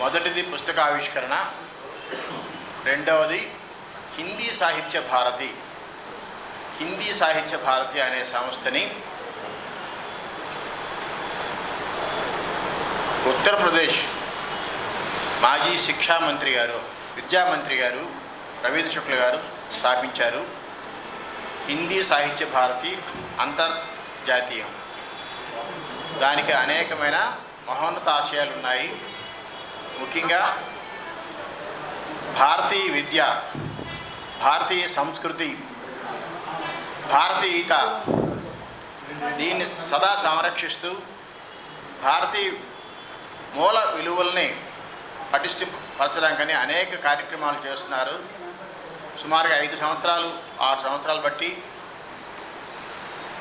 మొదటిది పుస్తకావిష్కరణ, రెండవది హిందీ సాహిత్య భారతి. హిందీ సాహిత్య భారతి అనే సంస్థని ఉత్తరప్రదేశ్ మాజీ శిక్షామంత్రి గారు, విద్యామంత్రి గారు రవీంద్ర శుక్ల గారు స్థాపించారు. హిందీ సాహిత్య భారతి అంతర్జాతీయం. దానికి అనేకమైన మహోన్నత ఆశయాలు ఉన్నాయి. ముఖ్యంగా భారతీయ విద్య, భారతీయ సంస్కృతి, భారతీయత దీన్ని సదా సంరక్షిస్తూ భారతీయ మూల విలువల్ని పటిష్టపరచడానికని అనేక కార్యక్రమాలు చేస్తున్నారు. సుమారుగా 5 సంవత్సరాలు 6 సంవత్సరాలు బట్టి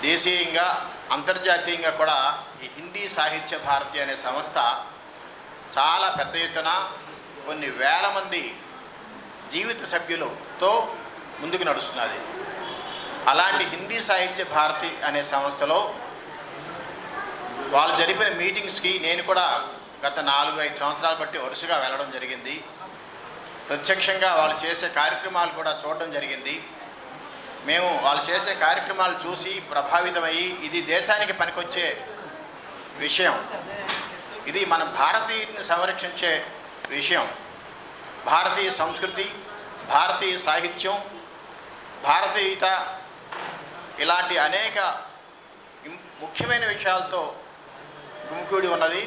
దేశీయంగా అంతర్జాతీయంగా కూడా ఈ హిందీ సాహిత్య భారతి అనే సంస్థ చాలా పెద్ద ఎత్తున కొన్ని వేల మంది జీవిత సభ్యులతో ముందుకు నడుస్తున్నది. అలాంటి హిందీ సాహిత్య భారతి అనే సంస్థలో వాళ్ళు జరిపిన మీటింగ్స్కి నేను కూడా గత 4-5 సంవత్సరాలు బట్టి వరుసగా వెళ్ళడం జరిగింది. ప్రత్యక్షంగా వాళ్ళు చేసే కార్యక్రమాలు కూడా చూడడం జరిగింది. మేము వాళ్ళు చేసే కార్యక్రమాలు చూసి ప్రభావితమయ్యి ఇది దేశానికి పనికొచ్చే విషయం, ఇది మన భారతీయతని సంరక్షించే విషయం, భారతీయ సంస్కృతి, భారతీయ సాహిత్యం, భారతీయత ఇలాంటి అనేక ముఖ్యమైన విషయాలతో గుమికూడి ఉన్నది.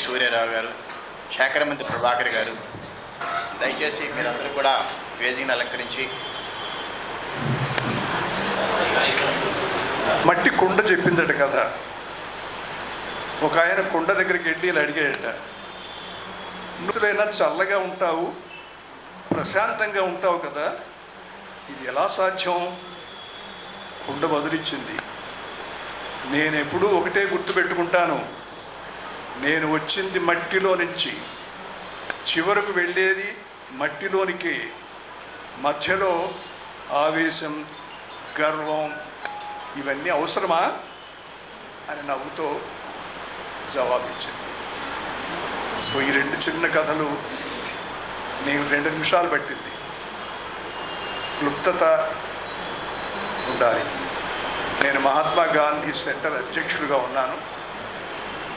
సూర్యారావు గారు, శేఖరమంత్రి ప్రభాకర్ గారు, దయచేసి మీరందరూ కూడా వేదికను అలంకరించి. మట్టి కుండ చెప్పిందట కదా. ఒక ఆయన కుండ దగ్గరికి వెళ్ళి ఇలా అడిగాడట, నువ్వులైనా చల్లగా ఉంటావు, ప్రశాంతంగా ఉంటావు కదా, ఇది ఎలా సాధ్యం? కుండ బదులిచ్చింది, నేను ఎప్పుడూ ఒకటే గుర్తుపెట్టుకుంటాను, నేను వచ్చింది మట్టిలో నుంచి, చివరకు వెళ్ళేది మట్టిలోనికి, మధ్యలో ఆవేశం, గర్వం ఇవన్నీ అవసరమా అని నవ్వుతో జవాబిచ్చింది. సో ఈ 2 చిన్న కథలు నేను 2 నిమిషాలు పట్టింది. క్లుప్తత ఉండాలి. నేను మహాత్మా గాంధీ సెంటర్ అధ్యక్షుడిగా ఉన్నాను.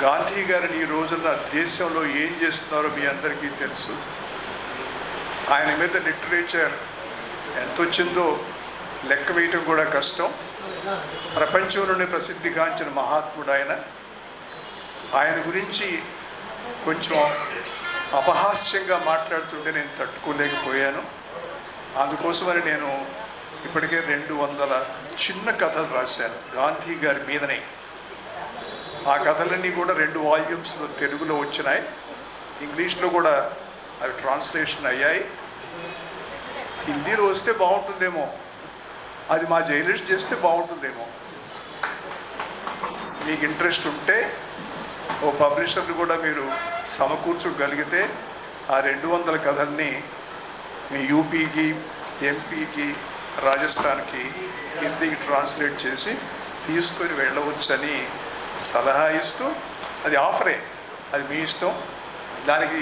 గాంధీ గారిని ఈ రోజున దేశంలో ఏం చేస్తున్నారో మీ అందరికీ తెలుసు. ఆయన మీద లిటరేచర్ ఎంత వచ్చిందో లెక్క వేయటం కూడా కష్టం. ప్రపంచంలోనే ప్రసిద్ధిగాంచిన మహాత్ముడు ఆయన. ఆయన గురించి కొంచెం అపహాస్యంగా మాట్లాడుతుంటే నేను తట్టుకోలేకపోయాను. అందుకోసమని నేను ఇప్పటికే 200 చిన్న కథలు రాశాను గాంధీ గారి మీదనే. ఆ కథలన్నీ కూడా 2 వాల్యూమ్స్లో తెలుగులో వచ్చినాయి. ఇంగ్లీష్లో కూడా అవి ట్రాన్స్లేషన్ అయ్యాయి. హిందీలో వస్తే బాగుంటుందేమో, అది మా జైలిస్ట్ చేస్తే బాగుంటుందేమో. మీకు ఇంట్రెస్ట్ ఉంటే ఓ పబ్లిషర్ని కూడా మీరు సమకూర్చగలిగితే ఆ 200 కథల్ని మీ యూపీకి, ఎంపీకి, రాజస్థాన్కి హిందీకి ట్రాన్స్లేట్ చేసి తీసుకొని వెళ్ళవచ్చని సలహా ఇస్తూ, అది ఆఫరే, అది మీ ఇష్టం. దానికి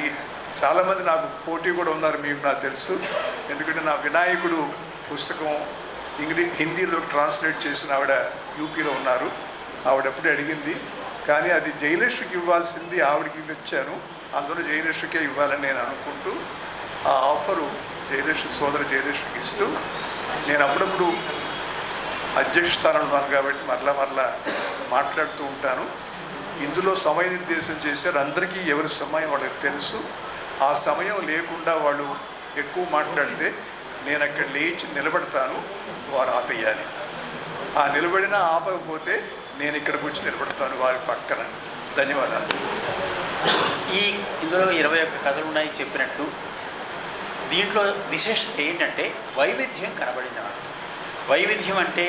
చాలామంది నాకు పోటీ కూడా ఉన్నారు, మీకు నాకు తెలుసు. ఎందుకంటే నా వినాయకుడు పుస్తకం హిందీలో ట్రాన్స్లేట్ చేసిన ఆవిడ యూపీలో ఉన్నారు. ఆవిడప్పుడే అడిగింది, కానీ అది జయలక్ష్మికి ఇవ్వాల్సింది ఆవిడకి ఇచ్చాను, అందులో జయలక్ష్మికే ఇవ్వాలని నేను అనుకుంటూ ఆ ఆఫరు సోదర జయలక్ష్మికి ఇస్తూ, నేను అప్పుడప్పుడు అధ్యక్ష స్థానంలో ఉన్నాను కాబట్టి మరలా మాట్లాడుతూ ఉంటాను. ఇందులో సమయ నిర్దేశం చేశారు. అందరికీ ఎవరి సమయం వాళ్ళకి తెలుసు. ఆ సమయం లేకుండా వాళ్ళు ఎక్కువ మాట్లాడితే నేను అక్కడ లేచి నిలబడతాను, వారు ఆపేయాలి. ఆ నిలబడినా ఆపకపోతే నేను ఇక్కడికి వచ్చి నిలబడతాను వారి పక్కన. ధన్యవాదాలు. ఇందులో 21 కథలు ఉన్నాయి చెప్పినట్టు. దీంట్లో విశేషత ఏంటంటే వైవిధ్యం కనబడింది అన్నమాట. వైవిధ్యం అంటే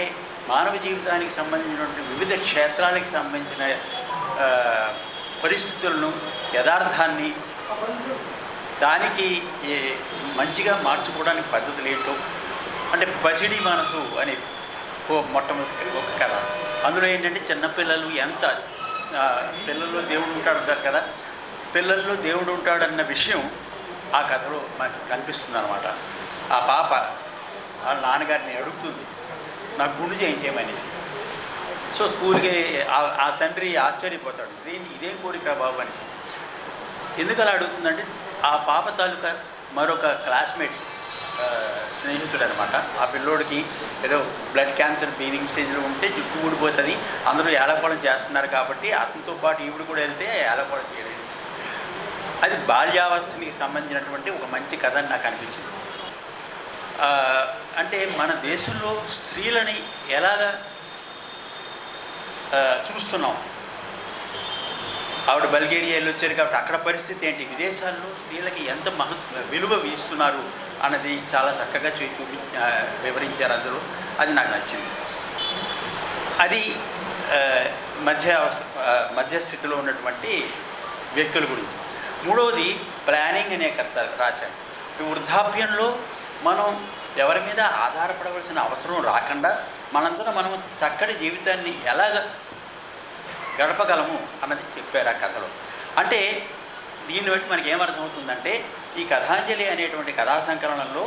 మానవ జీవితానికి సంబంధించినటువంటి వివిధ క్షేత్రాలకు సంబంధించిన పరిస్థితులను, యథార్థాన్ని దానికి మంచిగా మార్చుకోవడానికి పద్ధతులు ఏంటో అంటే పసిడి మనసు అని మొట్టమొదటి ఒక కథ. అందులో ఏంటంటే చిన్నపిల్లలు ఎంత పిల్లల్లో దేవుడు ఉంటాడు అంటారు కదా, పిల్లల్లో దేవుడు ఉంటాడన్న విషయం ఆ కథలో మనకి కనిపిస్తుంది అనమాట. ఆ పాప వాళ్ళ నాన్నగారిని అడుగుతుంది, నాకు గుండు చేయించేయమనేసి. సో స్కూల్కి ఆ తండ్రి ఆశ్చర్యపోతాడు, ఇదేం కోరిక బాబు అనేసి. ఎందుకు అలా అడుగుతుందంటే ఆ పాప తాలూకా మరొక క్లాస్మేట్స్ స్నేహితుడు అనమాట. ఆ పిల్లోడికి ఏదో బ్లడ్ క్యాన్సర్ బీనింగ్ స్టేజ్లో ఉంటే జుట్టు ఊడిపోతుంది, అందరూ ఏలకోవడం చేస్తున్నారు కాబట్టి అతనితో పాటు ఈవిడ కూడా వెళ్తే ఏలకోవడం చేయలేదు. అది బాల్యావస్థకి సంబంధించినటువంటి ఒక మంచి కథ అని నాకు అనిపించింది. అంటే మన దేశంలో స్త్రీలని ఎలాగ చూస్తున్నాం. ఆవిడ బల్గేరియా వెళ్ళి వచ్చారు కాబట్టి అక్కడ పరిస్థితి ఏంటి, విదేశాల్లో స్త్రీలకి ఎంత విలువ ఇస్తున్నారు అన్నది చాలా చక్కగా వివరించారు అందులో. అది నాకు నచ్చింది. అది మధ్యస్థితిలో ఉన్నటువంటి వ్యక్తుల గురించి. మూడవది ప్లానింగ్ అనే కథ రాశాను. ఈ వృద్ధాప్యంలో మనం ఎవరి మీద ఆధారపడవలసిన అవసరం రాకుండా మనందరం మనం చక్కటి జీవితాన్ని ఎలాగ గడపగలము అన్నది చెప్పారు ఆ కథలో. అంటే దీన్ని బట్టి మనకి ఏమర్థమవుతుందంటే ఈ కథాంజలి అనేటువంటి కథా సంకలనంలో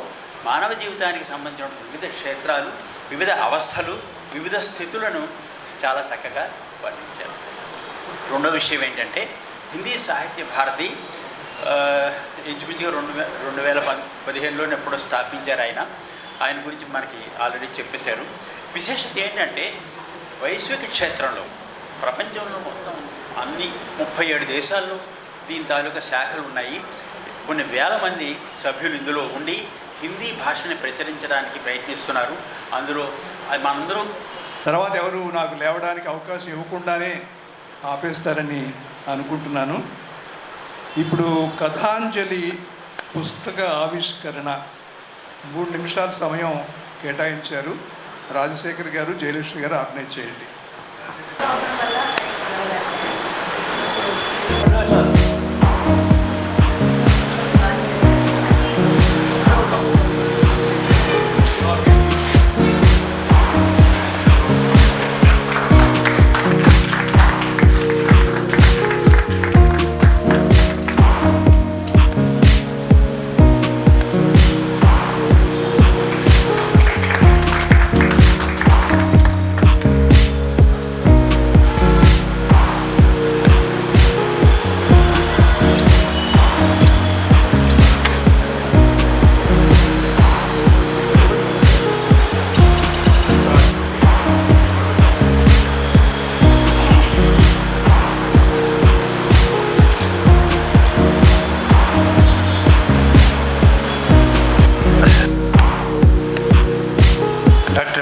మానవ జీవితానికి సంబంధించిన వివిధ క్షేత్రాలు, వివిధ అవస్థలు, వివిధ స్థితులను చాలా చక్కగా వర్ణించారు. రెండో విషయం ఏంటంటే హిందీ సాహిత్య భారతి ఇంచుమించుగా 2015లోనే ఎప్పుడో స్థాపించారు ఆయన గురించి మనకి ఆల్రెడీ చెప్పేశారు. విశేషత ఏంటంటే వైశ్విక క్షేత్రంలో ప్రపంచంలో మొత్తం అన్ని 37 దేశాల్లో దీని తాలూకా శాఖలు ఉన్నాయి. కొన్ని వేల మంది సభ్యులు ఇందులో ఉండి హిందీ భాషని ప్రచురించడానికి ప్రయత్నిస్తున్నారు. అందులో మనందరూ తర్వాత ఎవరు నాకు లేవడానికి అవకాశం ఇవ్వకుండానే ఆపేస్తారని అనుకుంటున్నాను. ఇప్పుడు కథాంజలి పుస్తక ఆవిష్కరణ 3 నిమిషాల సమయం కేటాయించారు. రాజశేఖర్ గారు, జయలక్ష్మి గారు ఆర్గనైజ్ చేయండి.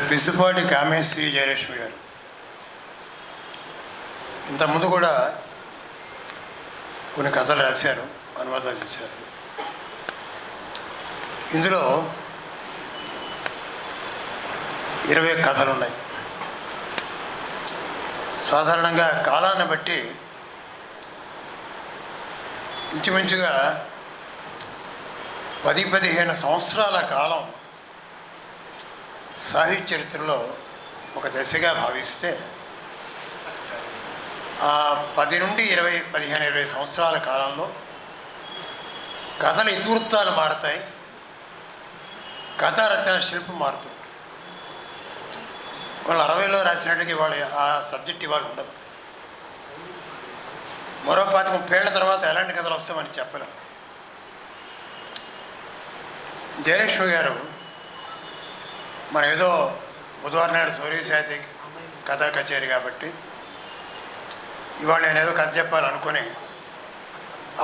పిసిపాటి కామేశ్వరి జయలక్ష్మి గారు ఇంతకుముందు కూడా కొన్ని కథలు రాశారు, అనువాదాలు చేశారు. ఇందులో 20 కథలు ఉన్నాయి. సాధారణంగా కాలాన్ని బట్టి ఇంచుమించుగా 10-15 సంవత్సరాల కాలం సాహిత్య చరిత్రలో ఒక దశగా భావిస్తే ఆ 10 నుండి 15-20 సంవత్సరాల కాలంలో కథల ఇతివృత్తాలు మారుతాయి, కథా రచన శిల్పం మారుతుంది. వాళ్ళు 60లో రాసినట్టుగా ఇవాళ ఆ సబ్జెక్ట్ ఇవాళ ఉండదు. మరో 25-30 ఏళ్ల తర్వాత ఎలాంటి కథలు వస్తామని చెప్పలేం. జయలక్ష్మి గారు మనం ఏదో బుధవారం నాడు సూర్య సాహిత్య కథా కచేరీ కాబట్టి ఇవాళ నేను ఏదో కథ చెప్పాలనుకుని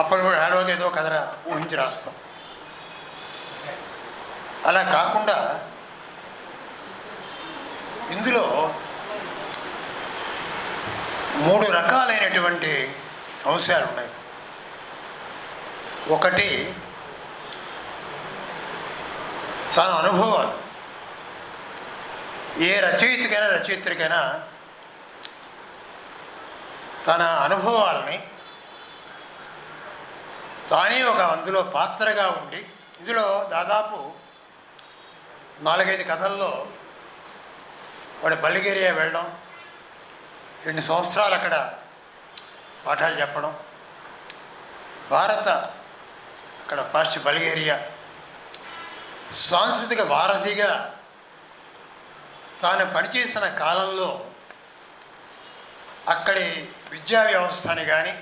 అప్పుడు కూడా ఆడవాళ్ళకి ఏదో కథ ఊహించి రాస్తాం. అలా కాకుండా ఇందులో 3 రకాలైనటువంటి అంశాలు ఉన్నాయి. ఒకటి తన అనుభవాలు. ఏ రచయిత్రికైనా తన అనుభవాలని తానే ఒక అందులో పాత్రగా ఉండి, ఇందులో దాదాపు 4-5 కథల్లో వాడు బల్గేరియా వెళ్ళడం, 2 సంవత్సరాలు అక్కడ పాఠాలు చెప్పడం, అక్కడ బల్గేరియా సాంస్కృతిక వారధిగా తాను పనిచేసిన కాలంలో అక్కడి విద్యా వ్యవస్థని కానీ,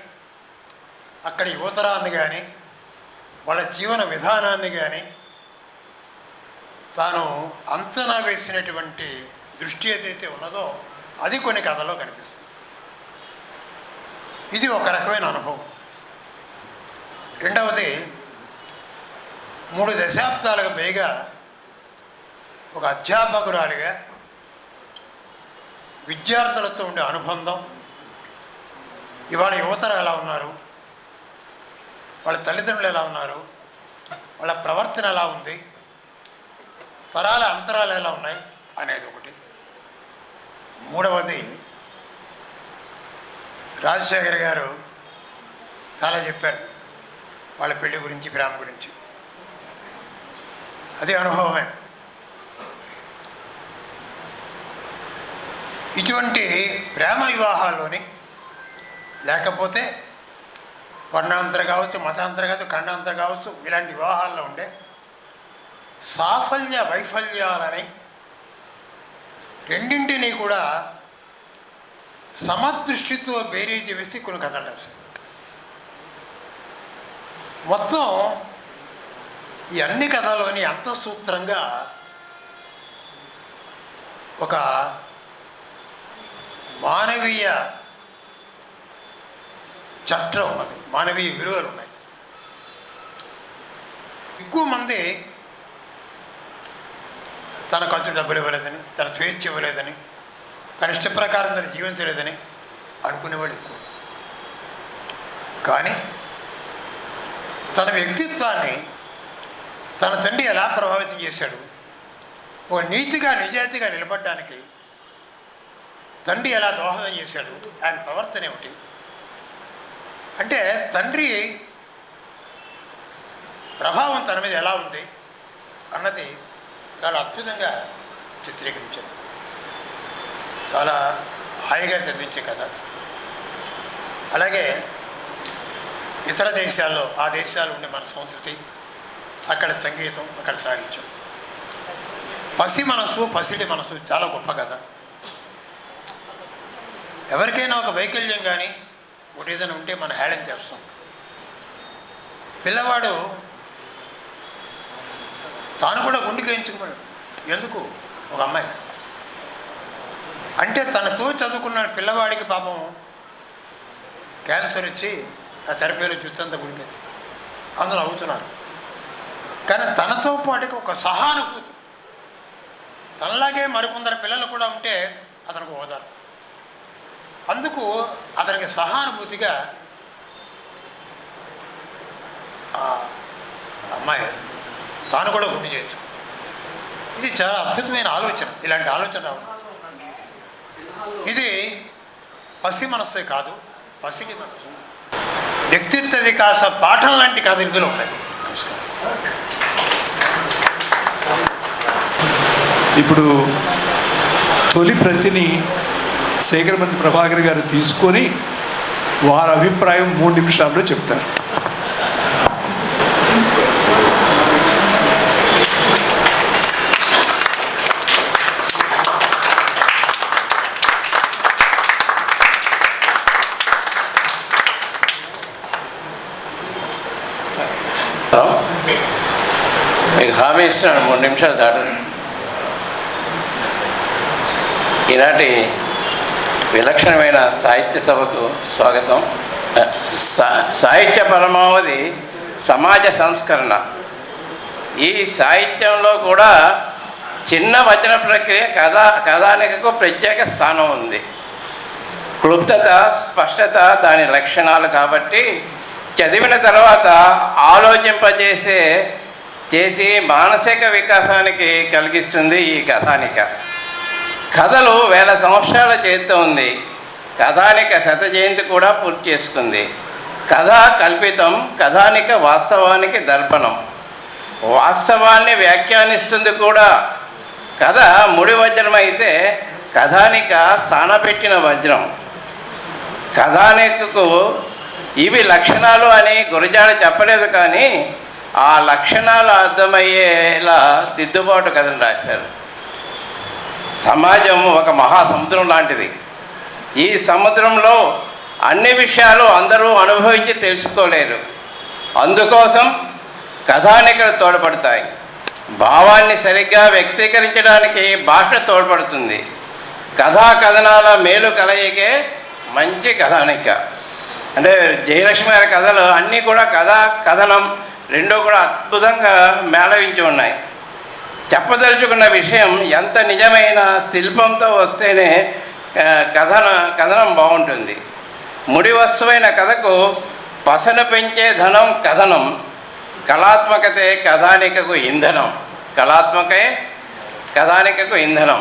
అక్కడి యువతరాన్ని కానీ, వాళ్ళ జీవన విధానాన్ని కానీ తాను అంచనా వేసినటువంటి దృష్టి ఏదైతే ఉన్నదో అది కొన్ని కథల్లో కనిపిస్తుంది. ఇది ఒక రకమైన అనుభవం. రెండవది 3 దశాబ్దాలకు పైగా ఒక అధ్యాపకురాలిగా విద్యార్థులతో ఉండే అనుబంధం. ఇవాళ యువతరం ఎలా ఉన్నారు, వాళ్ళ తల్లిదండ్రులు ఎలా ఉన్నారు, వాళ్ళ ప్రవర్తన ఎలా ఉంది, తరాల అంతరాలు ఎలా ఉన్నాయి అనేది ఒకటి. మూడవది రాజశేఖర్ గారు చాలా చెప్పారు వాళ్ళ పెళ్లి గురించి, ప్రేమ గురించి. అదే అనుభవమే. ఇటువంటి ప్రేమ వివాహాల్లోని లేకపోతే వర్ణాంతర కావచ్చు, మతాంతర కావచ్చు, ఖండాంతర కావచ్చు, ఇలాంటి వివాహాల్లో ఉండే సాఫల్య వైఫల్యాలని రెండింటినీ కూడా సమదృష్టితో బేరీజు వేసి కొన్ని కథలు రాశారు. మొత్తం ఈ అన్ని కథలోని అంతఃసూత్రంగా ఒక మానవీయ చట్టం ఉన్నది, మానవీయ విలువలు ఉన్నాయి. ఎక్కువ మంది తన ఖర్చు డబ్బులు ఇవ్వలేదని, తన స్వేచ్ఛ ఇవ్వలేదని, తన ఇష్ట ప్రకారం తను జీవించలేదని అనుకునేవాడు ఎక్కువ. కానీ తన వ్యక్తిత్వాన్ని తన తండ్రి ఎలా ప్రభావితం చేశాడు, ఓ నీతిగా నిజాయితీగా నిలబడడానికి తండ్రి ఎలా దోహదం చేశాడు, ఆయన ప్రవర్తన ఏమిటి అంటే తండ్రి ప్రభావం తన మీద ఎలా ఉంది అన్నది చాలా అద్భుతంగా చిత్రీకరించారు. చాలా హాయిగా చదివించే కథ. అలాగే ఇతర దేశాల్లో, ఆ దేశాలు ఉండే మన సంస్కృతి, అక్కడ సంగీతం, అక్కడ సాహిత్యం, పసిడి మనసు చాలా గొప్ప కథ. ఎవరికైనా ఒక వైకల్యం కానీ ఒకటి ఏదైనా ఉంటే మనం హేళన చేస్తాం. పిల్లవాడు తాను కూడా గుండెకి ఎంచుకున్నాడు. ఎందుకు? ఒక అమ్మాయి అంటే తనతో చదువుకున్న పిల్లవాడికి పాపం క్యాన్సర్ వచ్చి ఆ థెరపీలో జుత్తంతా గుడిపోయింది, అందులో అవుతున్నారు. కానీ తనతో పాటుకి ఒక సహానుభూతి, తనలాగే మరికొందరు పిల్లలు కూడా ఉంటే అతనికి ఓదారు. అందుకు అతనికి సహానుభూతిగా అమ్మాయి తాను కూడా గుండె చేయొచ్చు. ఇది చాలా అద్భుతమైన ఆలోచన. ఇలాంటి ఆలోచన రావడం ఇది పసి మనస్సే కాదు, పసిడి మనసు. వ్యక్తిత్వ వికాస పాఠం లాంటి కథ ఇందులో ఉన్నాయి. ఇప్పుడు తొలి ప్రతిని శేఖరమంది ప్రభాకర్ గారు తీసుకొని వారి అభిప్రాయం 3 నిమిషాల్లో చెప్తారు. మీకు హామీ ఇస్తున్నాను, 3 నిమిషాలు దాటండి. ఈనాటి విలక్షణమైన సాహిత్య సభకు స్వాగతం. సాహిత్య పరమావధి సమాజ సంస్కరణ. ఈ సాహిత్యంలో కూడా చిన్న వచన ప్రక్రియ కథానికకు ప్రత్యేక స్థానం ఉంది. క్లుప్తత, స్పష్టత దాని లక్షణాలు కాబట్టి చదివిన తర్వాత చేసి మానసిక వికాసానికి కలిగిస్తుంది ఈ కథానిక. కథలు వేల సంవత్సరాల చరిత్ర ఉంది. కథానిక శత జయంతి కూడా పూర్తి చేసుకుంది. కథ కల్పితం, కథానిక వాస్తవానికి దర్పణం. వాస్తవాన్ని వ్యాఖ్యానిస్తుంది కూడా. కథ ముడి వజ్రం అయితే కథానిక సానపెట్టిన వజ్రం. కథానికకు ఇవి లక్షణాలు అని గురజాడ చెప్పలేదు, కానీ ఆ లక్షణాలు అర్థమయ్యేలా దిద్దుబాటు కథను రాశారు. సమాజం ఒక మహాసముద్రం లాంటిది. ఈ సముద్రంలో అన్ని విషయాలు అందరూ అనుభవించి తెలుసుకోలేరు. అందుకోసం కథానికలు తోడ్పడతాయి. భావాన్ని సరిగ్గా వ్యక్తీకరించడానికి భాష తోడ్పడుతుంది. కథా కథనాల మేలు కలయికే మంచి కథానిక. అంటే జయలక్ష్మి గారి కథలు అన్నీ కూడా కథనం రెండూ కూడా అద్భుతంగా మేళవించి ఉన్నాయి. చెప్పదలుచుకున్న విషయం ఎంత నిజమైన శిల్పంతో వస్తేనే కథనం బాగుంటుంది. ముడి వస్తువైన కథకు పసను పెంచే ధనం కథనం. కళాత్మకతే కథానికకు ఇంధనం. కళాత్మకే కథానికకు ఇంధనం.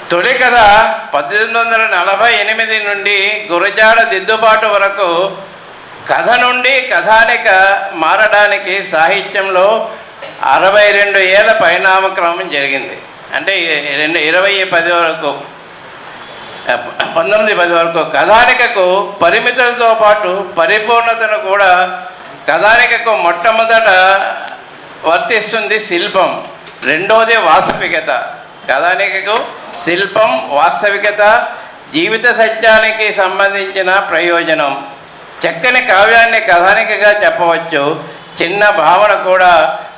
తొలి కథ 1848 నుండి గురజాడ దిద్దుబాటు వరకు కథ నుండి కథానిక మారడానికి సాహిత్యంలో 62 ఏళ్ళ పరిణామక్రమం జరిగింది. అంటే 1910 వరకు 1910 వరకు కథానికకు పరిమితులతో పాటు పరిపూర్ణతను కూడా. కథానికకు మొట్టమొదట వర్తిస్తుంది శిల్పం, రెండోది వాస్తవికత. కథానికకు శిల్పం, వాస్తవికత, జీవిత సత్యానికి సంబంధించిన ప్రయోజనం. చక్కని కావ్యాన్ని కథానికగా చెప్పవచ్చు, చిన్న భావన కూడా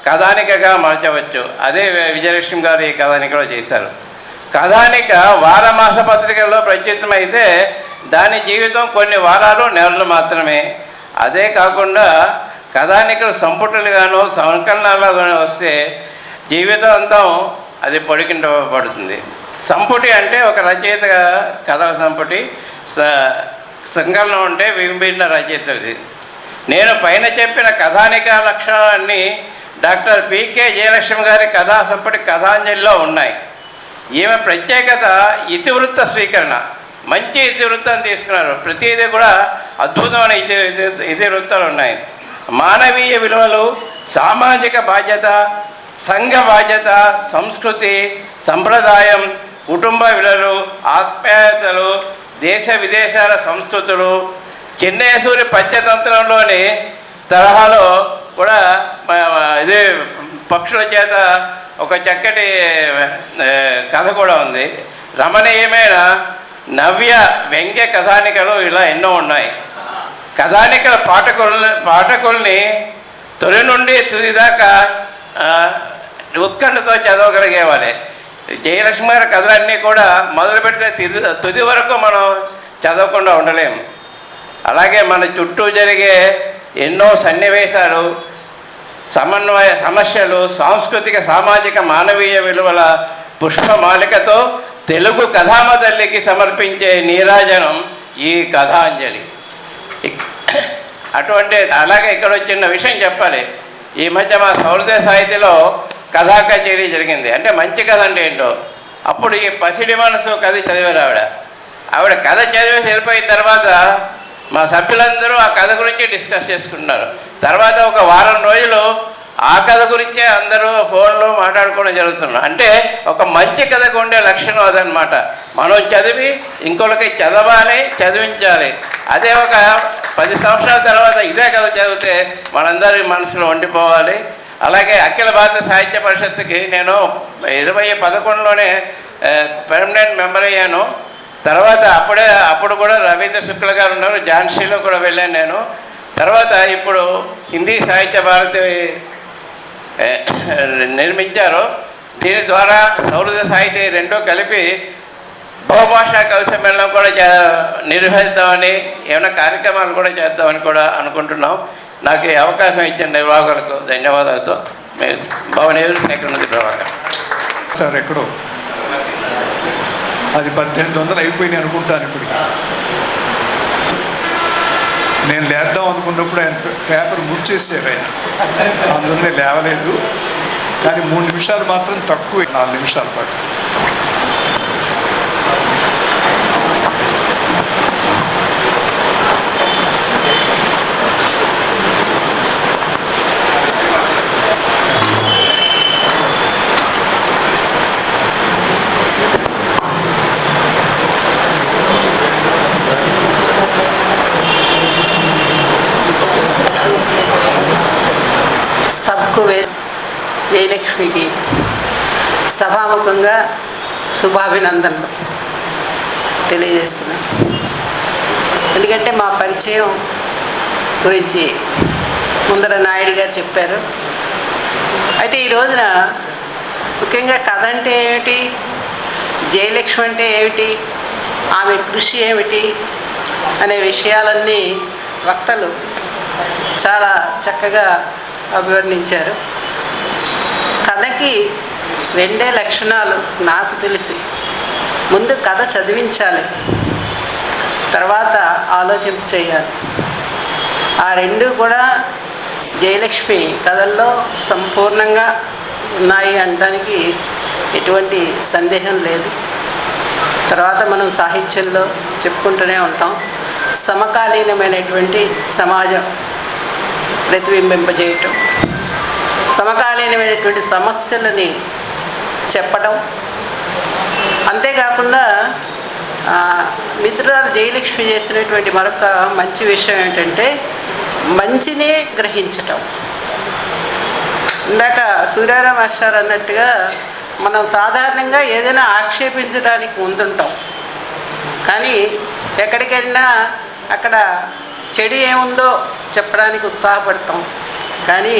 కథానికగా మార్చవచ్చు. అదే విజయలక్ష్మి గారు ఈ కథానికలో చేశారు. కథానిక వారమాస పత్రికల్లో ప్రచురితమైతే దాని జీవితం కొన్ని వారాలు, నెలలు మాత్రమే. అదే కాకుండా కథానికలు సంపుటులుగాను సంకలనాలుగాను వస్తే జీవితాంతం అది పొడిగించబడుతుంది. సంపుటి అంటే ఒక రచయిత కథల సంపుటి, సంకలనం అంటే విభిన్న రచయితది. నేను పైన చెప్పిన కథానిక లక్షణాలన్నీ డాక్టర్ పికే జయలక్ష్మి గారి కథా సంపుటి కథాంజలిలో ఉన్నాయి. ఈమె ప్రత్యేకత ఇతివృత్త స్వీకరణ. మంచి ఇతివృత్తం తీసుకున్నారు. ప్రతిదీ కూడా అద్భుతమైన ఇతివృత్తాలు ఉన్నాయి. మానవీయ విలువలు, సామాజిక బాధ్యత, సంఘ బాధ్యత, సంస్కృతి, సంప్రదాయం, కుటుంబ విలువలు, ఆప్యాయతలు, దేశ విదేశాల సంస్కృతులు, చెన్నైసూరి పద్యతంత్రంలోని తరహాలో కూడా ఇదే పక్షుల చేత ఒక చక్కటి కథ కూడా ఉంది. రమణీయమైన నవ్య వ్యంగ్య కథానికలు ఇలా ఎన్నో ఉన్నాయి. కథానికల పాఠకుల్ని తొలి నుండి తుది దాకా ఉత్కంఠతో చదవగలిగేవాళ్ళే. జయలక్ష్మి గారి కథలన్నీ కూడా మొదలు పెడితే తుది వరకు మనం చదవకుండా ఉండలేము. అలాగే మన చుట్టూ జరిగే ఎన్నో సన్నివేశాలు, సమస్యలు, సాంస్కృతిక, సామాజిక, మానవీయ విలువల పుష్పమాలికతో తెలుగు కథామ తల్లికి సమర్పించే నీరాజనం ఈ కథాంజలి. అలాగే ఇక్కడ వచ్చిన విషయం చెప్పాలి. ఈ మధ్య మా సౌహృదయ సాహిత్యలో కథా కచేరీ జరిగింది. అంటే మంచి కథ అంటే ఏంటో. అప్పుడు ఈ పసిడి మనసు కథ చదివారు ఆవిడ కథ చదివేసి వెళ్ళిపోయిన తర్వాత మా సభ్యులందరూ ఆ కథ గురించి డిస్కస్ చేసుకుంటున్నారు. తర్వాత ఒక వారం రోజులు ఆ కథ గురించే అందరూ ఫోన్లో మాట్లాడుకోవడం జరుగుతున్నారు. అంటే ఒక మంచి కథకు ఉండే లక్షణం అదనమాట. మనం చదివి ఇంకొకరికి చదవాలి, చదివించాలి. అదే ఒక 10 సంవత్సరాల తర్వాత ఇదే కథ చదివితే మనందరి మనసులో ఉండిపోవాలి. అలాగే అఖిల భారత సాహిత్య పరిషత్తుకి నేను 2011లోనే పర్మనెంట్ మెంబర్ అయ్యాను. తర్వాత అప్పుడు కూడా రవీంద్ర శుక్ల గారు ఉన్నారు, ఝాన్సీలో కూడా వెళ్ళాను నేను. తర్వాత ఇప్పుడు హిందీ సాహిత్య భారతి నిర్మించారు. దీని ద్వారా సౌహృద సాహితీ రెండూ కలిపి బహుభాషా కవి సమ్మేళనం కూడా నిర్వహిద్దామని, ఏమైనా కార్యక్రమాలు కూడా చేద్దామని కూడా అనుకుంటున్నాం. నాకు ఈ అవకాశం ఇచ్చిన నిర్వాహకులకు ధన్యవాదాలతో మేము భవనేరు సేకరణ ప్రభాకర్ సార్. ఎక్కడో అది 1800 అయిపోయినాయి అనుకుంటాను. ఇప్పటికి నేను లేద్దాం అనుకున్నప్పుడు ఆయన పేపర్ ముడిచేసారు ఆయన, అందులోనే లేవలేదు. కానీ 3 నిమిషాలు మాత్రం తక్కువ, 4 నిమిషాల పాటు. సబ్కు జయలక్ష్మికి సభాముఖంగా శుభాభినందనలు తెలియజేస్తున్నాను. ఎందుకంటే మా పరిచయం గురించి ముందర నాయుడు గారు చెప్పారు. అయితే ఈ రోజున ముఖ్యంగా కథ అంటే ఏమిటి, జయలక్ష్మి అంటే ఏమిటి, ఆమె కృషి ఏమిటి అనే విషయాలన్నీ వక్తలు చాలా చక్కగా అభివర్ణించారు. కథకి 2 లక్షణాలు నాకు తెలిసి. ముందు కథ చదివించాలి, తర్వాత ఆలోచింప చేయాలి. ఆ 2 కూడా జయలక్ష్మి కథల్లో సంపూర్ణంగా ఉన్నాయి అనడానికి ఎటువంటి సందేహం లేదు. తర్వాత మనం సాహిత్యంలో చెప్పుకుంటూనే ఉంటాం, సమకాలీనమైనటువంటి సమాజం ప్రతిబింబింపజేయటం, సమకాలీనమైనటువంటి సమస్యలని చెప్పడం. అంతేకాకుండా మిత్రురాలు జయలక్ష్మి చేసినటువంటి మరొక మంచి విషయం ఏంటంటే మంచినే గ్రహించటం. ఇందాక సూర్యారావు మాస్టర్ అన్నట్టుగా మనం సాధారణంగా ఏదైనా ఆక్షేపించడానికి ముందుంటాం, కానీ ఎక్కడికి వెళ్ళినా అక్కడ చెడు ఏముందో చెప్పడానికి ఉత్సాహపడతాం. కానీ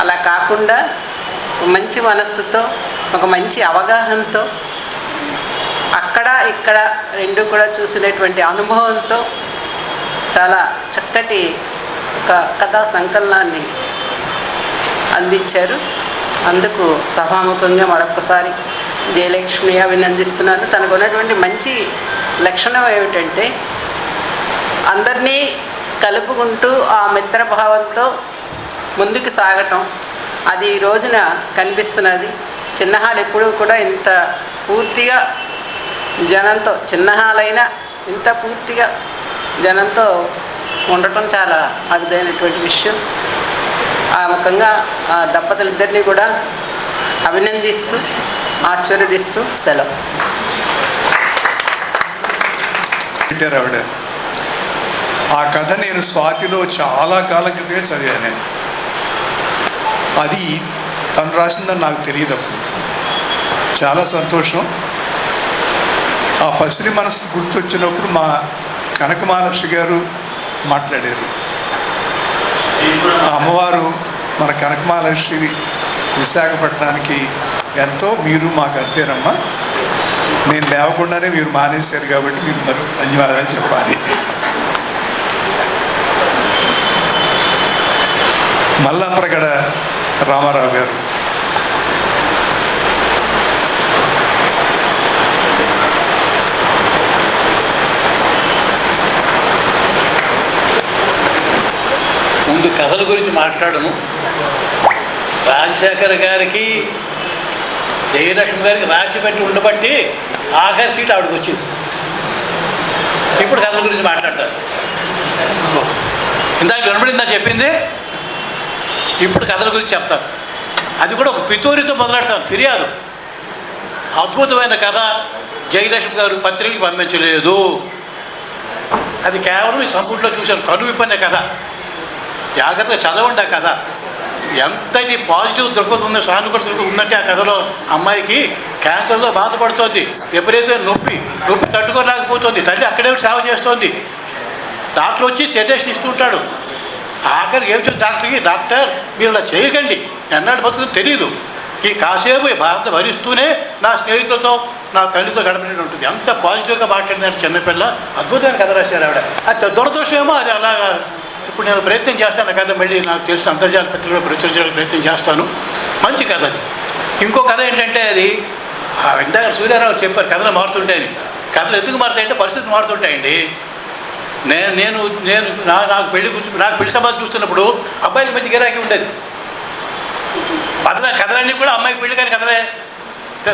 అలా కాకుండా మంచి మనస్సుతో, ఒక మంచి అవగాహనతో, అక్కడ ఇక్కడ 2 కూడా చూసినటువంటి అనుభవంతో చాలా చక్కటి ఒక కథా సంకలనాన్ని అందించారు. అందుకు సభాముఖంగా మరొకసారి జయలక్ష్మి అభినందిస్తున్నాను. తనకు ఉన్నటువంటి మంచి లక్షణం ఏమిటంటే అందరినీ కలుపుకుంటూ ఆ మిత్రభావంతో ముందుకు సాగటం. అది ఈ రోజున కనిపిస్తున్నది. చిన్న హాల్ ఎప్పుడూ కూడా ఇంత పూర్తిగా జనంతో, చిన్న హాల్ అయినా ఇంత పూర్తిగా జనంతో ఉండటం చాలా అరుదైనటువంటి విషయం. ఆ ముఖంగా ఆ దంపతులిద్దరినీ కూడా అభినందిస్తూ ఆశీర్వదిస్తూ సెలవు. ఆవిడ ఆ కథ నేను స్వాతిలో చాలా కాలం క్రితమే చదివాను. నేను అది తను రాసిందని నాకు తెలియదు. అప్పుడు చాలా సంతోషం. ఆ పసిడి మనసు గుర్తొచ్చినప్పుడు మా కనకమహాలక్ష్మి గారు మాట్లాడారు. ఆ అమ్మవారు మన కనకమహాలక్ష్మి విశాఖపట్నానికి ఎంతో, మీరు మాకు అంతేనమ్మా. నేను లేవకుండానే మీరు మానేశారు కాబట్టి మీరు మరి ధన్యవాదాలు చెప్పాలి. మల్లాప్రగడ రామారావు గారు ముందు కథల గురించి మాట్లాడను. రాజశేఖర్ గారికి జయలక్ష్మి గారికి రాసి పెట్టి ఉండబట్టి ఆఖరి సీట్ ఆవిడకి వచ్చింది. ఇప్పుడు కథల గురించి మాట్లాడతారు. ఇందాక వినబడిందా చెప్పింది? ఇప్పుడు కథల గురించి చెప్తాను. అది కూడా ఒక పితూరితో మొదలెడతాను. ఫిర్యాదు, అద్భుతమైన కథ జయలక్ష్మి గారు పత్రికకి పంపించలేదు. అది కేవలం ఈ సంపుట్లో చూశాను. కనువిపన్న కథ. జాగ్రత్తగా చదవండి ఆ కథ. ఎంతటి పాజిటివ్ దృక్పథం ఉందో, సానుకూల దృక్పథం ఉందంటే ఆ కథలో అమ్మాయికి క్యాన్సర్తో బాధపడుతోంది, విపరీతమైన నొప్పి తట్టుకోలేకపోతుంది. తల్లి అక్కడే సేవ చేస్తోంది. డాక్టర్ వచ్చి సెడేషన్ ఇస్తుంటాడు. ఆఖరికి ఏం చెప్తుంది డాక్టర్కి, డాక్టర్ మీరు ఇలా చేయకండి, ఎన్నాడు బతుకుతుందో తెలియదు, ఈ కాసేపు భారత భరిస్తూనే నా స్నేహితులతో నా తల్లితో గడపడం ఉంటుంది. అంత పాజిటివ్గా మాట్లాడినట్టు చిన్నపిల్ల అద్భుతమైన కథ రాశారు ఆవిడ. అది దురదృష్టమేమో అది అలాగా. ఇప్పుడు నేను ప్రయత్నం చేస్తాను కథ మళ్ళీ నాకు తెలిసి అంతర్జాల పత్రికలో ప్రచురించడానికి ప్రయత్నం చేస్తాను. మంచి కథ అది. ఇంకో కథ ఏంటంటే అది ఇందాక సూర్యారావు చెప్పారు కథలు మారుతుంటాయని. కథలు ఎందుకు మారుతాయంటే పరిస్థితులు మారుతుంటాయండి. నాకు పెళ్లి సంబంధం చూస్తున్నప్పుడు అబ్బాయిల మధ్య గిరాకీ ఉండేది. కథలన్నీ కూడా అమ్మాయికి పెళ్లి కానీ కథలే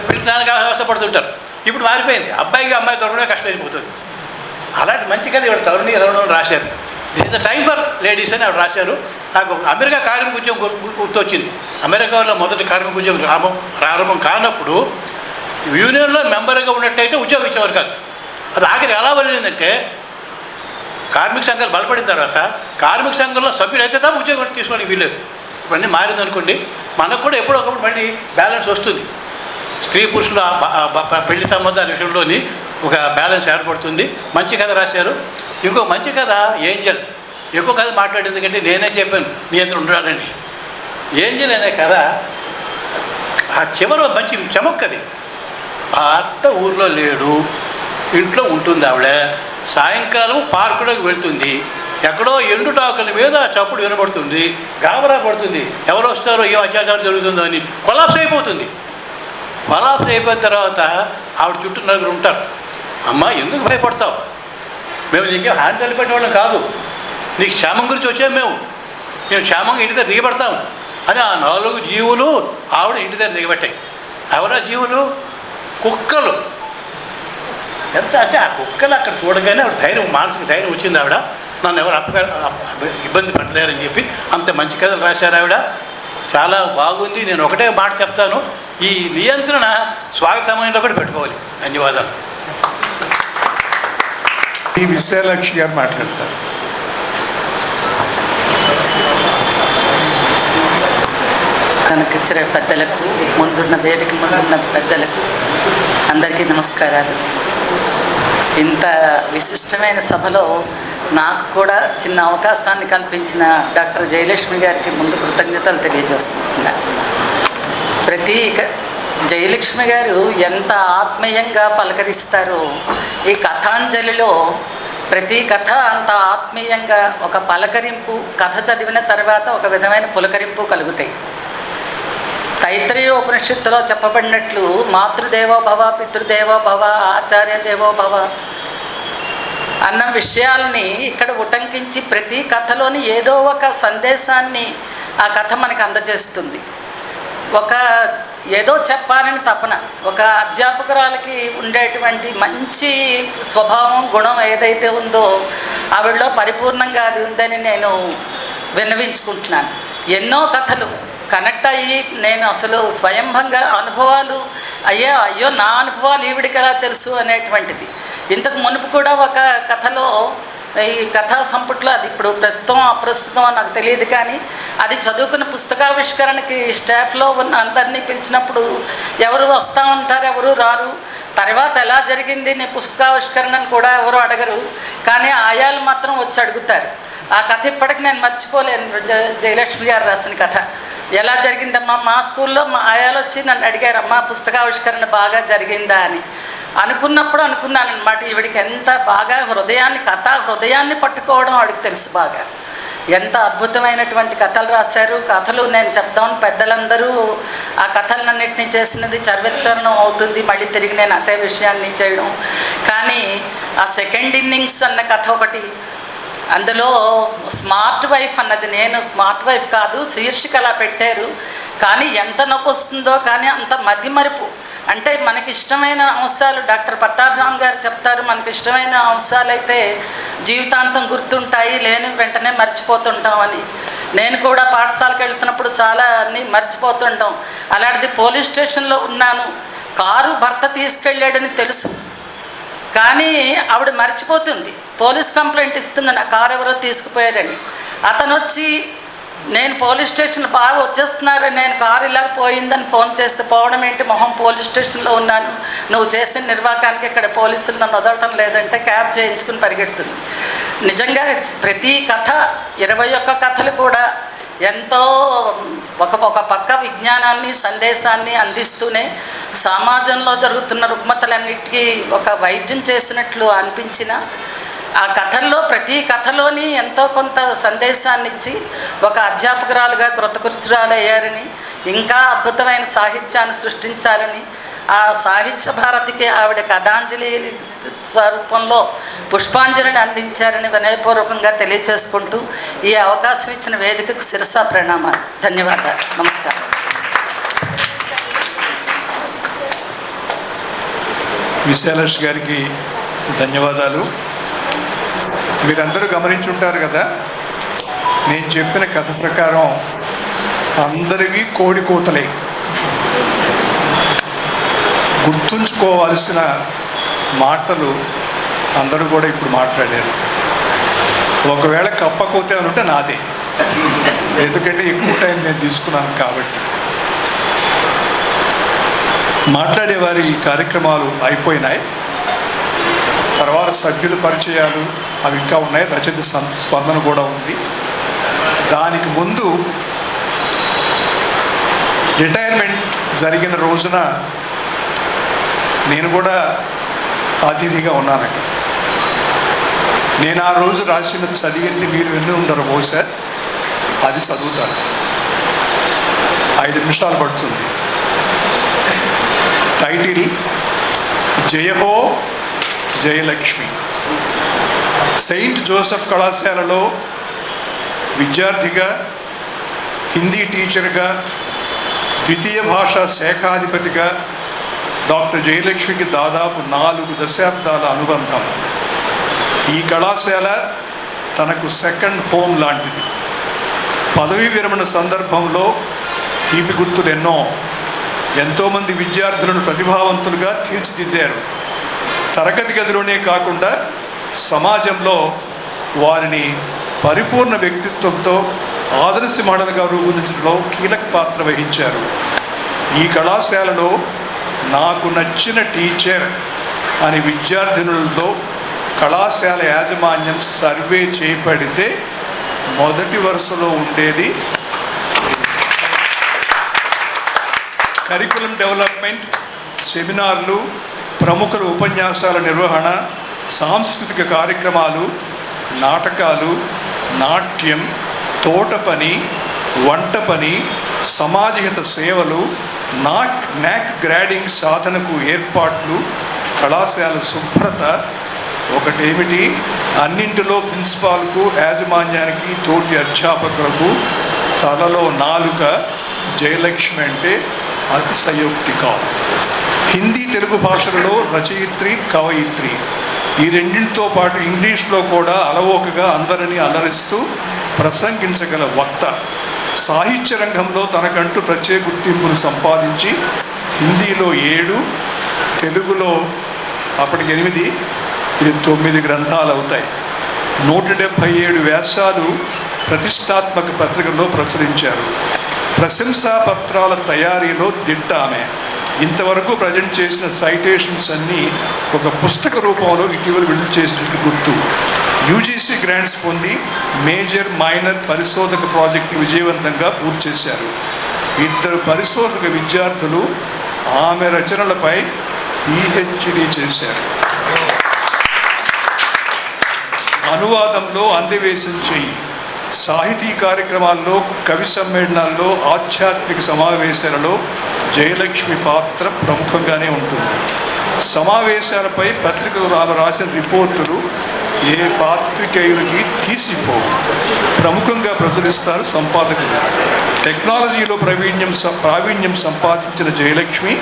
పెళ్లి నాన్నగా అవస్థపడుతుంటారు. ఇప్పుడు మారిపోయింది. అబ్బాయికి అమ్మాయి దొరకడమే కష్టమైపోతుంది. అలాంటి మంచి కథ ఇవాళ తరుణ్ రాశారు. This is the time for ladies అని ఆవిడ రాశారు. నాకు అమెరికా కార్మిక ఉద్యోగం గుర్తొచ్చింది. అమెరికాలో మొదటి కార్మిక ఉద్యోగం ప్రారంభం కానప్పుడు యూనియన్లో మెంబర్గా ఉన్నట్టయితే ఉద్యోగం ఇచ్చేవారు కాదు. అది ఆఖరి ఎలా వెళ్ళిందంటే కార్మిక సంఘాలు బలపడిన తర్వాత కార్మిక సంఘంలో సభ్యులు అయితే తప్ప ఉద్యోగం తీసుకోవడానికి వీల్లేదు. ఇవన్నీ మారిందనుకోండి, మనకు కూడా ఎప్పుడో ఒకప్పుడు మళ్ళీ బ్యాలెన్స్ వస్తుంది. స్త్రీ పురుషుల పెళ్లి సంబంధాల విషయంలోని ఒక బ్యాలెన్స్ ఏర్పడుతుంది. మంచి కథ రాశారు. ఇంకో మంచి కథ ఏంజల్. ఎక్కువ కథ మాట్లాడేది ఎందుకంటే నేనే చెప్పాను నియంత్రణ ఉండాలని. ఏంజల్ అనే కథ ఆ చివరి మంచి చమక్కది. ఆ అత్త ఊర్లో లేడు, ఇంట్లో ఉంటుంది ఆవిడ. సాయంకాలం పార్కులోకి వెళ్తుంది. ఎక్కడో ఎండుటాకుల మీద చప్పుడు వినబడుతుంది. గాబరా పడుతుంది, ఎవరు వస్తారో ఏ అత్యాచారం జరుగుతుందో అని. కొలాప్స్ అయిపోతుంది. కొలాప్స్ అయిపోయిన తర్వాత ఆవిడ చుట్టూ నలుగురు ఉంటారు. అమ్మ ఎందుకు భయపడతావు? మేము నీకే హాని తల్లిపెట్టేవాళ్ళం కాదు, నీకు క్షేమం గురించి వచ్చాము మేము క్షేమంగా ఇంటి దగ్గర దిగబెడతాం అని ఆ 4 జీవులు ఆవిడ ఇంటి దగ్గర దిగబెట్టాయి. ఎవరా జీవులు? కుక్కలు. ఎంత అంటే ఆ కుక్కలు అక్కడ చూడగానే ఆవిడ ధైర్యం, మానసిక ధైర్యం వచ్చింది. ఆవిడ నన్ను ఎవరు ఇబ్బంది పడలేరని చెప్పి అంత మంచి కథలు రాశారు ఆవిడ. చాలా బాగుంది. నేను ఒకటే మాట చెప్తాను, ఈ నియంత్రణ స్వాగత సమయంలో కూడా పెట్టుకోవాలి. ధన్యవాదాలు. ఈ విశాలాక్షి గారు మాట్లాడతారు. కనకిచ్చిన పెద్దలకు, ముందున్న వేదిక ముందున్న పెద్దలకు అందరికీ నమస్కారాలు. ఇంత విశిష్టమైన సభలో నాకు కూడా చిన్న అవకాశాన్ని కల్పించిన డాక్టర్ జయలక్ష్మి గారికి ముందు కృతజ్ఞతలు తెలియజేస్తున్నాను. జయలక్ష్మి గారు ఎంత ఆత్మీయంగా పలకరిస్తారో ఈ కథాంజలిలో ప్రతి కథ అంత ఆత్మీయంగా ఒక పలకరింపు, కథ చదివిన తర్వాత ఒక విధమైన పులకరింపు కలుగుతాయి. తైత్రేయోపనిషత్తులో చెప్పబడినట్లు మాతృదేవోభవ, పితృదేవోభవ, ఆచార్య దేవోభవ అన్న విషయాల్ని ఇక్కడ ఉటంకించి ప్రతి కథలోని ఏదో ఒక సందేశాన్ని ఆ కథ మనకు అందజేస్తుంది. ఏదో చెప్పాలని తపన, ఒక అధ్యాపకురాలకి ఉండేటువంటి మంచి స్వభావం, గుణం ఏదైతే ఉందో ఆవిడలో పరిపూర్ణంగా అది ఉందని నేను విన్నవించుకుంటున్నాను. ఎన్నో కథలు కనెక్ట్ అయ్యి నేను అసలు స్వయంభంగా అనుభవాలు అయ్యో నా అనుభవాలు ఈవిడికి ఎలా తెలుసు అనేటువంటిది. ఇంతకు మునుపు కూడా ఒక కథలో, ఈ కథా సంపుట్లో, అది ఇప్పుడు ప్రస్తుతం అప్రస్తుతం నాకు తెలియదు కానీ అది చదువుకున్న పుస్తకావిష్కరణకి స్టాఫ్లో ఉన్న అందరినీ పిలిచినప్పుడు ఎవరు వస్తూ ఉంటారు, ఎవరు రారు. తర్వాత ఎలా జరిగింది నీ పుస్తకావిష్కరణను కూడా ఎవరు అడగరు, కానీ ఆయాలు మాత్రం వచ్చి అడుగుతారు. ఆ కథ ఇప్పటికి నేను మర్చిపోలేను. జయలక్ష్మి గారు రాసిన కథ ఎలా జరిగిందమ్మా, మా స్కూల్లో మా ఆయాలు వచ్చి నన్ను అడిగారు, అమ్మా పుస్తకావిష్కరణ బాగా జరిగిందా అని. అనుకున్నాను అనమాట, ఈవిడికి ఎంత బాగా హృదయాన్ని పట్టుకోవడం ఆవిడికి తెలుసు బాగా. ఎంత అద్భుతమైనటువంటి కథలు రాశారు. కథలు నేను చెప్తాను, పెద్దలందరూ ఆ కథలన్నింటినీ చేసినది చర్వించడం అవుతుంది, మళ్ళీ తిరిగి నేను అదే విషయాన్ని చేయడం. కానీ ఆ సెకండ్ ఇన్నింగ్స్ అన్న కథ ఒకటి, అందులో స్మార్ట్ వైఫ్ అన్నది, నేను స్మార్ట్ వైఫ్ కాదు, శీర్షిక అలా పెట్టారు. కానీ ఎంత నొప్పి వస్తుందో, కానీ అంత మతిమరుపు. అంటే మనకి ఇష్టమైన అంశాలు డాక్టర్ పట్టాభిరామ్ గారు చెప్తారు, మనకి ఇష్టమైన అంశాలు అయితే జీవితాంతం గుర్తుంటాయి, లేని వెంటనే మర్చిపోతుంటాం అని. నేను కూడా పాఠశాలకు వెళ్తున్నప్పుడు చాలా అన్నీ మర్చిపోతుంటాం. అలాంటిది పోలీస్ స్టేషన్లో ఉన్నాను, కారు భర్త తీసుకెళ్ళాడని తెలుసు, కానీ ఆవిడ మర్చిపోతుంది. పోలీస్ కంప్లైంట్ ఇస్తుంది, నా కారు ఎవరో తీసుకుపోయారని. అతను వచ్చి నేను పోలీస్ స్టేషన్ బాగా వచ్చేస్తున్నారని, నేను కారు ఇలాగ పోయిందని ఫోన్ చేస్తే, పోవడం ఏంటి, మొహం పోలీస్ స్టేషన్లో ఉన్నాను, నువ్వు చేసిన నిర్వాకానికి ఇక్కడ పోలీసులు నన్ను వదలటం లేదంటే క్యాబ్ చేయించుకుని పరిగెడుతుంది. నిజంగా ప్రతి కథ 21 కథలు కూడా ఎంతో ఒక పక్క విజ్ఞానాన్ని సందేశాన్ని అందిస్తూనే సమాజంలో జరుగుతున్న రుగ్మతలన్నిటికీ ఒక వైద్యం చేసినట్లు అనిపించిన ఆ కథల్లో ప్రతి కథలోని ఎంతో కొంత సందేశాన్ని ఇచ్చి ఒక అధ్యాపకురాలుగా కృతకృత్యురాలయ్యారని, ఇంకా అద్భుతమైన సాహిత్యాన్ని సృష్టించాలని, ఆ సాహిత్య భారతికి ఆవిడ కథాంజలి స్వరూపంలో పుష్పాంజలిని అందించారని వినయపూర్వకంగా తెలియచేసుకుంటూ ఈ అవకాశం ఇచ్చిన వేదికకు శిరసా ప్రణామాలు. ధన్యవాదాలు. నమస్కారం. విశాలాక్షి గారికి ధన్యవాదాలు. మీరందరూ గమనించుంటారు కదా, నేను చెప్పిన కథ ప్రకారం అందరివి కోడి కూతలే. గుర్తుంచుకోవాల్సిన మాటలు అందరూ కూడా ఇప్పుడు మాట్లాడారు. ఒకవేళ కప్పకోతే అని ఉంటే నాదే, ఎందుకంటే ఎక్కువ టైం నేను తీసుకున్నాను కాబట్టి. మాట్లాడేవారి కార్యక్రమాలు అయిపోయినాయి. తర్వాత సభ్యుల పరిచయాలు అవి ఇంకా ఉన్నాయి. రచయిత స్పందన కూడా ఉంది. దానికి ముందు రిటైర్మెంట్ జరిగిన రోజున నేను కూడా అతిథిగా ఉన్నాను అక్కడ. నేను ఆ రోజు రాసిన చదివింది మీరు ఎన్ని ఉండరు బహుశా, అది చదువుతాను. 5 నిమిషాలు పడుతుంది. టైటిల్ జయహో జయలక్ష్మి. సెయింట్ జోసెఫ్ కళాశాలలో విద్యార్థిగా, హిందీ టీచర్గా, ద్వితీయ భాషా శాఖాధిపతిగా డాక్టర్ జయలక్ష్మికి దాదాపు 4 దశాబ్దాల అనుబంధం. ఈ కళాశాల తనకు సెకండ్ హోమ్ లాంటిది. పదవీ విరమణ సందర్భంలో తీపి గుర్తులు ఎన్నో. ఎంతోమంది విద్యార్థులను ప్రతిభావంతులుగా తీర్చిదిద్దారు. తరగతి గదిలోనే కాకుండా సమాజంలో వారిని పరిపూర్ణ వ్యక్తిత్వంతో ఆదర్శ మోడల్గా రూపొందించడంలో కీలక పాత్ర వహించారు. ఈ కళాశాలలో నాకు నచ్చిన టీచర్ అని విద్యార్థినులతో కళాశాల యాజమాన్యం సర్వే చేపడితే మొదటి వరుసలో ఉండేది కరికులం డెవలప్మెంట్, సెమినార్లు, ప్రముఖుల ఉపన్యాసాల నిర్వహణ, సాంస్కృతిక కార్యక్రమాలు, నాటకాలు, నాట్యం, తోట పని, వంట పని, సమాజహిత సేవలు, నాక్ గ్రాడింగ్ సాధనకు ఏర్పాట్లు, కళాశాల శుభ్రత. ఒకటేమిటి, అన్నింటిలో ప్రిన్సిపాల్కు, యాజమాన్యానికి, తోటి అధ్యాపకులకు తలలో నాలుక. జయలక్ష్మి అంటే అతిశయోక్తి కాదు. హిందీ, తెలుగు భాషలలో రచయిత్రి, కవయిత్రి. ఈ రెండింటితో పాటు ఇంగ్లీష్లో కూడా అలవోకగా అందరినీ అలరిస్తూ ప్రసంగించగల వక్త. సాహిత్య రంగంలో తనకంటూ ప్రత్యేక గుర్తింపును సంపాదించి హిందీలో 7, తెలుగులో అప్పటికి 8, ఇది 9 గ్రంథాలు అవుతాయి. 177 వ్యాసాలు ప్రతిష్టాత్మక పత్రికల్లో ప్రచురించారు. ప్రశంసా పత్రాల తయారీలో దిట్ట ఆమె. ఇంతవరకు ప్రజెంట్ చేసిన సైటేషన్స్ అన్నీ ఒక పుస్తక రూపంలో ఇటీవల విడుదల చేసినట్టు గుర్తు. యూజీసీ గ్రాంట్స్ పొంది మేజర్, మైనర్ పరిశోధక ప్రాజెక్టులు విజయవంతంగా పూర్తి చేశారు. 2 పరిశోధక విద్యార్థులు ఆమె రచనలపై పిహెచ్డి చేశారు. అనువాదంలో అందవేశం చెయ్యి, సాహితీ కార్యక్రమాల్లో, కవి సమ్మేళనాల్లో, ఆధ్యాత్మిక సమావేశాలలో జయలక్ష్మి పాత్ర ప్రముఖంగానే ఉంటుంది. సమావేశాలపై పత్రికలు రాసిన రిపోర్టులు ఏ పాత్రికేయులకి తీసిపోవు. ప్రముఖంగా ప్రచురిస్తారు సంపాదకులు. టెక్నాలజీలో ప్రావీణ్యం సంపాదించిన జయలక్ష్మి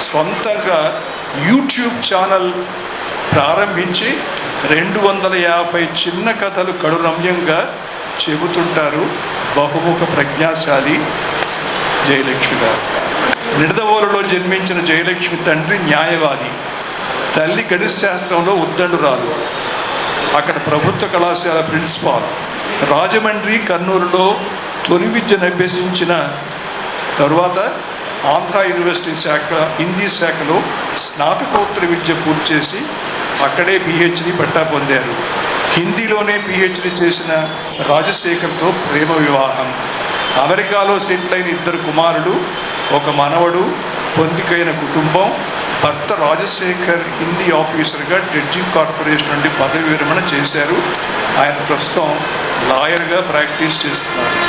స్వంతంగా యూట్యూబ్ ఛానల్ ప్రారంభించి 250 చిన్న కథలు కడురమ్యంగా చెబుతుంటారు. బహుముఖ ప్రజ్ఞాశాలి జయలక్ష్మి గారు. నిడదవోలులో జన్మించిన జయలక్ష్మి తండ్రి న్యాయవాది, తల్లి గణిత శాస్త్రంలో ఉద్దండురాలు, అక్కడ ప్రభుత్వ కళాశాల ప్రిన్సిపాల్. రాజమండ్రి, కర్నూలులో తొలి విద్యను అభ్యసించిన తరువాత ఆంధ్ర యూనివర్సిటీ హిందీ శాఖలో స్నాతకోత్తర విద్య పూర్తి చేసి అక్కడే పిహెచ్డి పట్టా పొందారు. హిందీలోనే పిహెచ్డి చేసిన రాజశేఖర్తో ప్రేమ వివాహం. అమెరికాలో సెటిల్ అయిన 2 కుమారుడు, 1 మనవడు, పొందికైన కుటుంబం. భర్త రాజశేఖర్ హిందీ ఆఫీసర్గా డ్రెడ్జింగ్ కార్పొరేషన్ నుండి పదవి విరమణ చేశారు. ఆయన ప్రస్తుతం లాయర్గా ప్రాక్టీస్ చేస్తున్నారు.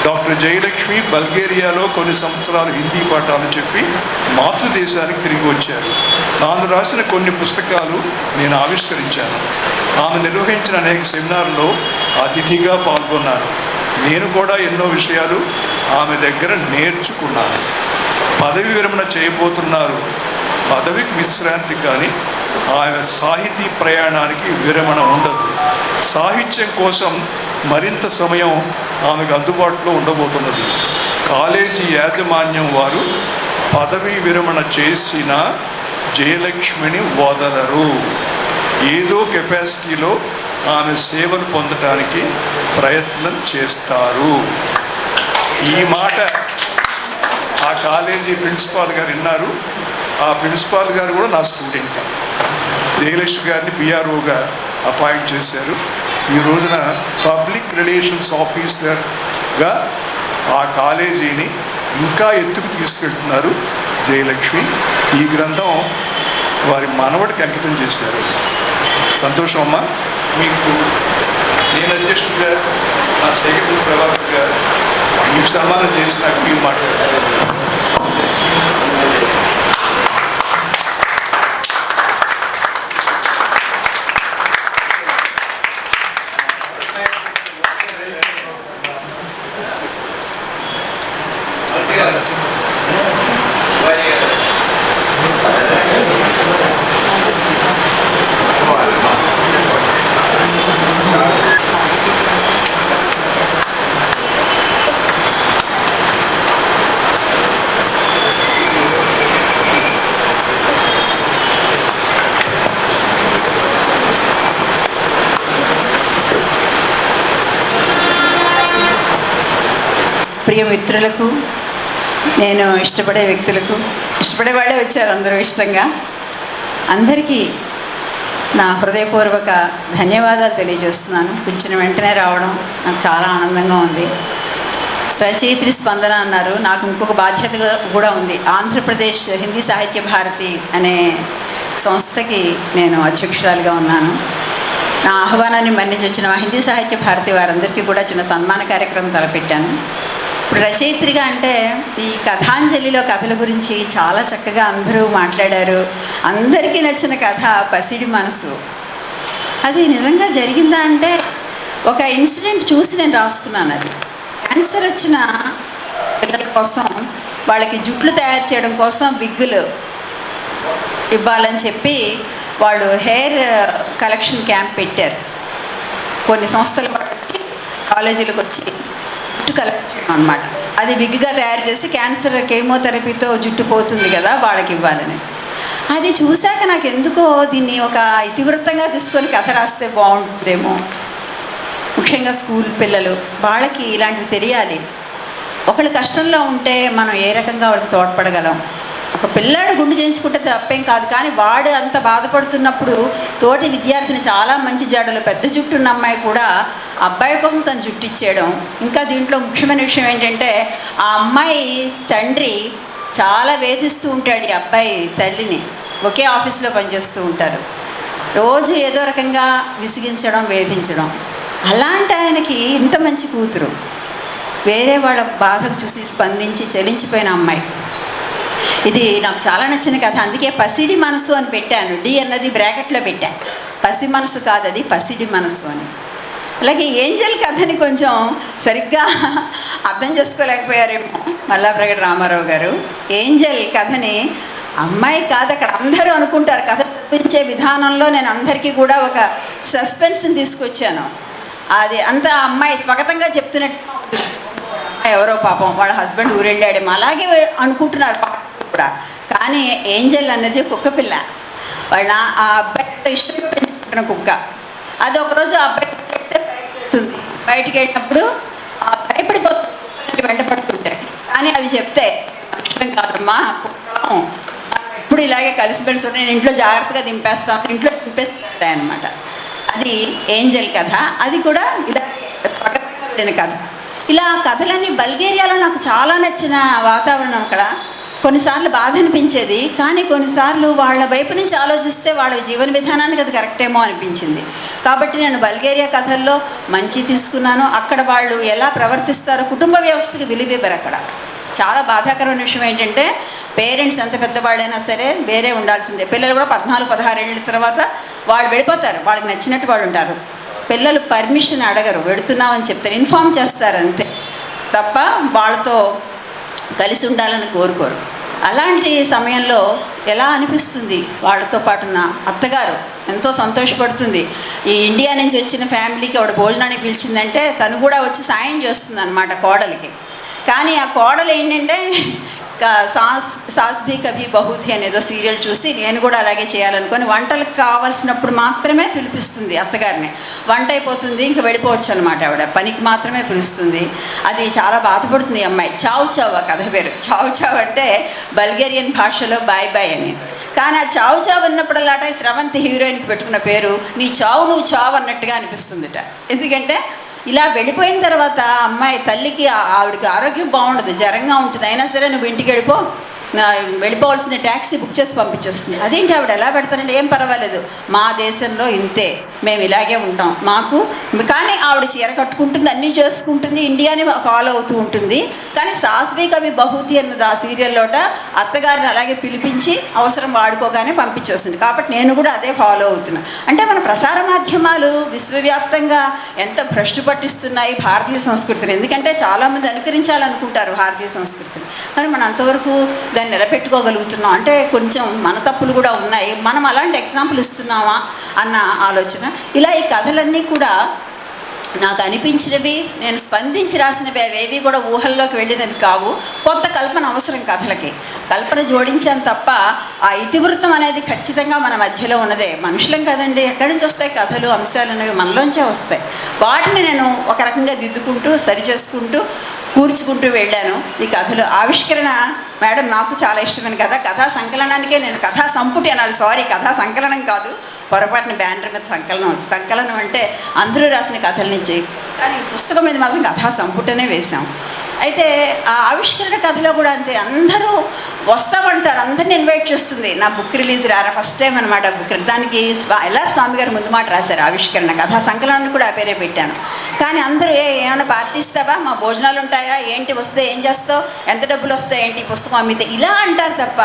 డాక్టర్ జయలక్ష్మి బల్గేరియాలో కొన్ని సంవత్సరాలు హిందీ పాఠాలు చెప్పి మాతృదేశానికి తిరిగి వచ్చారు. తాను రాసిన కొన్ని పుస్తకాలు నేను ఆవిష్కరించాను. ఆమె నిర్వహించిన అనేక సెమినార్లో అతిథిగా పాల్గొన్నాను. నేను కూడా ఎన్నో విషయాలు ఆమె దగ్గర నేర్చుకున్నాను. పదవి విరమణ చేయబోతున్నారు. పదవికి విశ్రాంతి, కానీ ఆమె సాహితీ ప్రయాణానికి విరమణ ఉండదు. సాహిత్యం కోసం మరింత సమయం ఆమెకు అందుబాటులో ఉండబోతున్నది. కాలేజీ యాజమాన్యం వారు పదవీ విరమణ చేసిన జయలక్ష్మిని వదలరు. ఏదో కెపాసిటీలో ఆమె సేవలు పొందటానికి ప్రయత్నం చేస్తారు. ఈ మాట ఆ కాలేజీ ప్రిన్సిపాల్ గారు విన్నారు. ఆ ప్రిన్సిపాల్ గారు కూడా నా స్టూడెంట్. జయలక్ష్మి గారిని పిఆర్ఓగా అపాయింట్ చేశారు. ఈ రోజున పబ్లిక్ రిలేషన్స్ ఆఫీసర్గా ఆ కాలేజీని ఇంకా ఎత్తుకు తీసుకెళ్తున్నారు జయలక్ష్మి. ఈ గ్రంథం వారి మనవడికి అంకితం చేశారు. సంతోషం అమ్మా. మీకు నేను అధ్యక్షుడిగా నా సేకరణ ప్రభాకర్ గారు మీకు సన్మానం చేసినట్టు మీరు మాట్లాడారు. ప్రియ మిత్రులకు, నేను ఇష్టపడే వ్యక్తులకు, ఇష్టపడే వాళ్ళే వచ్చారు అందరూ ఇష్టంగా, అందరికీ నా హృదయపూర్వక ధన్యవాదాలు తెలియజేస్తున్నాను. పిలిచిన వెంటనే రావడం నాకు చాలా ఆనందంగా ఉంది. రచయిత్రి స్పందన అన్నారు. నాకు ఇంకొక బాధ్యత కూడా ఉంది. ఆంధ్రప్రదేశ్ హిందీ సాహిత్య భారతి అనే సంస్థకి నేను అధ్యక్షురాలిగా ఉన్నాను. నా ఆహ్వానాన్ని మన్నించి వచ్చిన హిందీ సాహిత్య భారతి వారందరికీ కూడా చిన్న సన్మాన కార్యక్రమం తలపెట్టాను. ఇప్పుడు రచయిత్రిగా అంటే ఈ కథాంజలిలో కథల గురించి చాలా చక్కగా అందరూ మాట్లాడారు. అందరికీ నచ్చిన కథ పసిడి మనసు. అది నిజంగా జరిగిందా అంటే ఒక ఇన్సిడెంట్ చూసి నేను రాసుకున్నాను. అది క్యాన్సర్ వచ్చిన పిల్లల కోసం వాళ్ళకి జుట్లు తయారు చేయడం కోసం విగ్గులు ఇవ్వాలని చెప్పి వాళ్ళు హెయిర్ కలెక్షన్ క్యాంప్ పెట్టారు. కొన్ని సంస్థల వాళ్ళు వచ్చి కాలేజీలకు వచ్చి జుట్టు కలెక్ట్ చేయడం అనమాట. అది విగ్గుగా తయారు చేసి క్యాన్సర్ కేమోథెరపీతో జుట్టు పోతుంది కదా, వాళ్ళకి ఇవ్వాలని. అది చూశాక నాకు ఎందుకో దీన్ని ఒక ఇతివృత్తంగా తీసుకొని కథ రాస్తే బాగుంటుందేమో. ముఖ్యంగా స్కూల్ పిల్లలు, వాళ్ళకి ఇలాంటివి తెలియాలి. ఒకళ్ళు కష్టంలో ఉంటే మనం ఏ రకంగా వాళ్ళకి తోడ్పడగలం. ఒక పిల్లాడు గుండు చేయించుకుంటే తప్పేం కాదు, కానీ వాడు అంత బాధపడుతున్నప్పుడు తోటి విద్యార్థిని చాలా మంచి జడలు పెద్ద జుట్టు ఉన్న అమ్మాయి కూడా అబ్బాయి కోసం తను జుట్టు ఇచ్చేయడం. ఇంకా దీంట్లో ముఖ్యమైన విషయం ఏంటంటే ఆ అమ్మాయి తండ్రి చాలా వేధిస్తూ ఉంటాడు ఈ అబ్బాయి తల్లిని. ఒకే ఆఫీస్లో పనిచేస్తూ ఉంటారు. రోజు ఏదో రకంగా విసిగించడం, వేధించడం. అలాంటి ఆయనకి ఇంత మంచి కూతురు, వేరే వాళ్ళ బాధకు చూసి స్పందించి చలించిపోయిన అమ్మాయి. ఇది నాకు చాలా నచ్చిన కథ. అందుకే పసిడి మనసు అని పెట్టాను. డి అన్నది బ్రాకెట్లో పెట్టాను. పసి మనసు కాదు, అది పసిడి మనసు అని. అలాగే ఏంజల్ కథని కొంచెం సరిగ్గా అర్థం చేసుకోలేకపోయారేమో మల్లాప్రగడ రామారావు గారు. ఏంజల్ కథని అమ్మాయి కాదు అక్కడ అందరూ అనుకుంటారు. కథ చూపించే విధానంలో నేను అందరికీ కూడా ఒక సస్పెన్స్ని తీసుకొచ్చాను. అది అంతా అమ్మాయి స్వగతంగా చెప్తున్నట్టు, ఎవరో పాపం వాళ్ళ హస్బెండ్ ఊరెళ్ళాడేమో అలాగే అనుకుంటున్నారు కూడా. కానీ ఏంజల్ అన్నది కుక్క పిల్ల. వాళ్ళ ఆ అబ్బాయితో ఇష్టంగా పెంచుకున్న కుక్క. అది ఒకరోజు ఆ అబ్బాయి బయటికి వెళ్ళినప్పుడు భయపడిపోతుంది, వెంట పడుతుంటాయి. కానీ అవి చెప్తే ఇష్టం కాదమ్మా, కుక్కం ఇప్పుడు ఇలాగే కలిసిమెలిసి నేను ఇంట్లో జాగ్రత్తగా దింపేస్తాను, ఇంట్లో దింపేస్తాయి అన్నమాట. అది ఏంజల్ కథ. అది కూడా ఇలాగే స్వగతంగా కథ. ఇలా కథలన్నీ బల్గేరియాలో నాకు చాలా నచ్చిన వాతావరణం అక్కడ. కొన్నిసార్లు బాధ అనిపించేది, కానీ కొన్నిసార్లు వాళ్ళ వైపు నుంచి ఆలోచిస్తే వాళ్ళ జీవన విధానానికి అది కరెక్టేమో అనిపించింది. కాబట్టి నేను బల్గేరియా కథల్లో మంచి తీసుకున్నాను. అక్కడ వాళ్ళు ఎలా ప్రవర్తిస్తారో, కుటుంబ వ్యవస్థకి విలువివ్వరు అక్కడ. చాలా బాధాకరమైన విషయం ఏంటంటే పేరెంట్స్ ఎంత పెద్దవాళ్ళైనా సరే వేరే ఉండాల్సిందే. పిల్లలు కూడా 14-16 ఏళ్ళ తర్వాత వాళ్ళు వెళ్ళిపోతారు, వాళ్ళకి నచ్చినట్టు వాళ్ళు ఉంటారు. పిల్లలు పర్మిషన్ అడగరు, వెళుతున్నామని చెప్తారు, ఇన్ఫామ్ చేస్తారు అంతే తప్ప వాళ్ళతో కలిసి ఉండాలని కోరుకోరు. అలాంటి సమయంలో ఎలా అనిపిస్తుంది, వాళ్ళతో పాటు ఉన్న అత్తగారు ఎంతో సంతోషపడుతుంది. ఈ ఇండియా నుంచి వచ్చిన ఫ్యామిలీకి ఆవిడ భోజనానికి పిలిచిందంటే తను కూడా వచ్చి సాయం చేస్తుంది అన్నమాట కోడలికి. కానీ ఆ కోడలు ఏంటంటే సాస్ భీ కభీ బహూ థీ అనేదో సీరియల్ చూసి నేను కూడా అలాగే చేయాలనుకొని వంటలకు కావాల్సినప్పుడు మాత్రమే పిలిపిస్తుంది అత్తగారిని. వంట అయిపోతుంది ఇంకా వెళ్ళిపోవచ్చు అనమాట, ఆవిడ పనికి మాత్రమే పిలుస్తుంది. అది చాలా బాధపడుతుంది ఈ అమ్మాయి. చావు చావు ఆ కథ పేరు. చావు చావు అంటే బల్గేరియన్ భాషలో బాయ్ బాయ్ అని. కానీ ఆ చావు చావు అన్నప్పుడల్లాట స్రవంతి హీరోయిన్కి పెట్టుకున్న పేరు నీ చావు నువ్వు చావు అన్నట్టుగా అనిపిస్తుందిట. ఎందుకంటే ఇలా వెళ్ళిపోయిన తర్వాత అమ్మాయి తల్లికి ఆవిడకి ఆరోగ్యం బాగుండదు, జ్వరంగా ఉంటుంది. అయినా సరే నువ్వు ఇంటికి వెళ్ళిపోవాల్సింది ట్యాక్సీ బుక్ చేసి పంపించేస్తుంది. అదేంటి ఆవిడ ఎలా పెడతారంటే ఏం పర్వాలేదు, మా దేశంలో ఇంతే, మేము ఇలాగే ఉంటాం మాకు. కానీ ఆవిడ చీర కట్టుకుంటుంది, అన్నీ చేసుకుంటుంది, ఇండియాని ఫాలో అవుతూ ఉంటుంది. కానీ సాస్ భీ కభీ బహూ థీ అన్నది ఆ సీరియల్లోట అత్తగారిని అలాగే పిలిపించి అవసరం వాడుకోగానే పంపించేస్తుంది. కాబట్టి నేను కూడా అదే ఫాలో అవుతున్నా. అంటే మన ప్రసార మాధ్యమాలు విశ్వవ్యాప్తంగా ఎంత భ్రష్టు పట్టిస్తున్నాయి భారతీయ సంస్కృతిని. ఎందుకంటే చాలామంది అనుకరించాలనుకుంటారు భారతీయ సంస్కృతిని, కానీ మనం అంతవరకు దాన్ని నిలబెట్టుకోగలుగుతున్నాం అంటే కొంచెం మన తప్పులు కూడా ఉన్నాయి, మనం అలాంటి ఎగ్జాంపుల్ ఇస్తున్నామా అన్న ఆలోచన. ఇలా ఈ కథలన్నీ కూడా నాకు అనిపించినవి, నేను స్పందించి రాసినవి, అవేవి కూడా ఊహల్లోకి వెళ్ళినవి కావు. కొంత కల్పన అవసరం కథలకి, కల్పన జోడించాను తప్ప ఆ ఇతివృత్తం అనేది ఖచ్చితంగా మన మధ్యలో ఉన్నదే. మనుషులం కదండి, ఎక్కడి నుంచి వస్తాయి కథలు, అంశాలు అనేవి మనలోంచే వస్తాయి. వాటిని నేను ఒక రకంగా దిద్దుకుంటూ సరి చేసుకుంటూ కూర్చుకుంటూ వెళ్ళాను. ఈ కథలు ఆవిష్కరణ మేడం నాకు చాలా ఇష్టమైన కథ. కథా సంకలనానికే నేను కథా సంపుటి అనాలి, సారీ కథా సంకలనం కాదు, పొరపాటున బ్యానర్ మీద సంకలనం వచ్చి, సంకలనం అంటే అందరూ రాసిన కథల నుంచి, కానీ పుస్తకం మీద మాత్రం కథా సంపుటనే వేశాం. అయితే ఆ ఆవిష్కరణ కథలో కూడా అంతే, అందరూ వస్తామంటారు, అందరిని ఇన్వైట్ చేస్తుంది. నా బుక్ రిలీజ్ రారా, ఫస్ట్ టైం అనమాట బుక్. దానికి ఎల్ఆర్ స్వామి గారు ముందు మాట రాశారు ఆవిష్కరణ కథా సంకలనాన్ని కూడా ఆ పేరే పెట్టాను. కానీ అందరూ ఏమైనా పార్టీ ఇస్తావా, మా భోజనాలు ఉంటాయా, ఏంటి వస్తే ఏం చేస్తావు, ఎంత డబ్బులు వస్తాయి ఏంటి, పుస్తకం అమ్మితే, ఇలా అంటారు తప్ప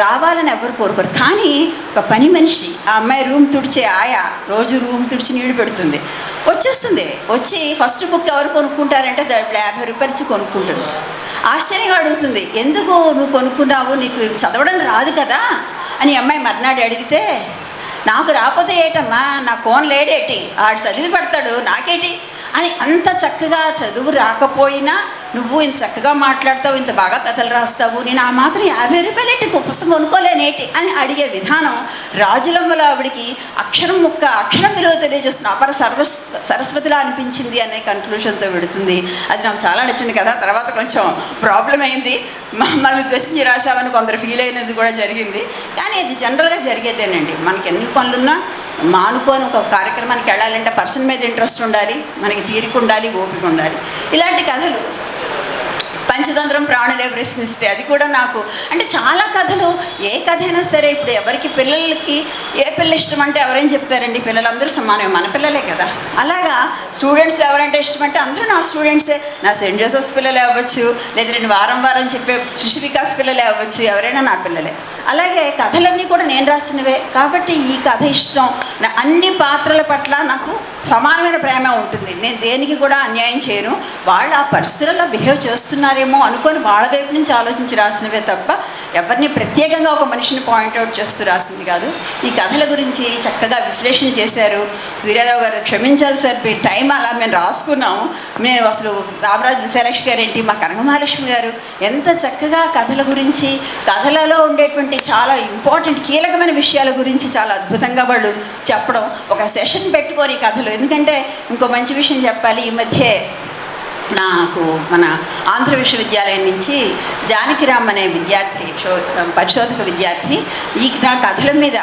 రావాలని ఎవరు కోరుకోరు. కానీ ఒక పని మనిషి, ఆ అమ్మాయి రూమ్ తుడిచే ఆయా, రోజు రూమ్ తుడిచి నీళ్ళు పెడుతుంది, వచ్చేస్తుంది. వచ్చి ఫస్ట్ బుక్ ఎవరు కొనుక్కుంటారంటే దాంట్లో 50 రూపాయలు ఇచ్చి కొనుక్కుంటుంది. ఆశ్చర్యంగా అడుగుతుంది, ఎందుకు నువ్వు కొనుక్కున్నావు, నీకు చదవడం రాదు కదా అని అమ్మాయి మర్నాడు అడిగితే, నాకు రాకపోతే ఏటమ్మా, నా కోన్ లేడేటి, ఆడు చదివి పడతాడు నాకేటి అని, అంత చక్కగా చదువు రాకపోయినా నువ్వు ఇంత చక్కగా మాట్లాడతావు, ఇంత బాగా కథలు రాస్తావు, నేను ఆ మాత్రం 50 రూపాయలు ఎట్టి పుస్తకం కొనుక్కోలేనేటి అని అడిగే విధానం రాజులమ్మలో ఆవిడికి అక్షరం ముక్క అక్షరం విలువ తెలియజేస్తున్న అపర సరస్వతిలా అనిపించింది అనే కన్క్లూషన్తో పెడుతుంది. అది నాకు చాలా నచ్చింది కదా. తర్వాత కొంచెం ప్రాబ్లం అయింది, మమ్మల్ని ద్వేషించి రాసామని కొందరు ఫీల్ అయినది కూడా జరిగింది. కానీ ఇది జనరల్గా జరిగేదేనండి. మనకి ఎన్ని పనులున్నా మానుకొని ఒక కార్యక్రమానికి వెళ్ళాలంటే పర్సన్ మీద ఇంట్రెస్ట్ ఉండాలి, మనకి తీరిక ఉండాలి, ఓపిక ఉండాలి. ఇలాంటి కథలు పంచతంత్రం ప్రాణులే ప్రశ్నిస్తే, అది కూడా నాకు అంటే చాలా కథలు, ఏ కథ అయినా సరే ఇప్పుడు ఎవరికి పిల్లలకి ఏ పిల్ల ఇష్టం అంటే ఎవరేం చెప్తారండి, పిల్లలందరూ సమానమే, మన పిల్లలే కదా. అలాగా స్టూడెంట్స్ ఎవరంటే ఇష్టం అంటే అందరూ నా స్టూడెంట్సే, నా సెయింట్ జోసెఫ్స్ పిల్లలే అవ్వచ్చు, లేదా నేను వారం వారం చెప్పే శిశు వికాస్ పిల్లలే అవ్వచ్చు, ఎవరైనా నా పిల్లలే. అలాగే కథలన్నీ కూడా నేను రాసినవే కాబట్టి ఈ కథ ఇష్టం. అన్ని పాత్రల పట్ల నాకు సమానమైన ప్రేమ ఉంటుంది, నేను దేనికి కూడా అన్యాయం చేయను. వాళ్ళు ఆ పరిస్థితుల్లో బిహేవ్ చేస్తున్నారేమో అనుకొని వాళ్ళ వైపు నుంచి ఆలోచించి రాసినవే తప్ప ఎవరిని ప్రత్యేకంగా ఒక మనిషిని పాయింట్అవుట్ చేస్తూ రాసింది కాదు. ఈ కథల గురించి చక్కగా విశ్లేషణ చేశారు సూర్యారావు గారు. క్షమించాలి సార్, టైం అలా మేము రాసుకున్నాము. నేను అసలు రామరాజు విశాలక్ష్మి గారు ఏంటి, మా కనకమహాలక్ష్మి గారు ఎంత చక్కగా కథల గురించి, కథలలో ఉండేటువంటి చాలా ఇంపార్టెంట్ కీలకమైన విషయాల గురించి చాలా అద్భుతంగా వాళ్ళు చెప్పడం, ఒక సెషన్ పెట్టుకొని కథలు. ఎందుకంటే ఇంకో మంచి విషయం చెప్పాలి, ఈ మధ్య నాకు మన ఆంధ్ర విశ్వవిద్యాలయం నుంచి జానకిరామ్ అనే విద్యార్థి, పరిశోధక విద్యార్థి, నా కథల మీద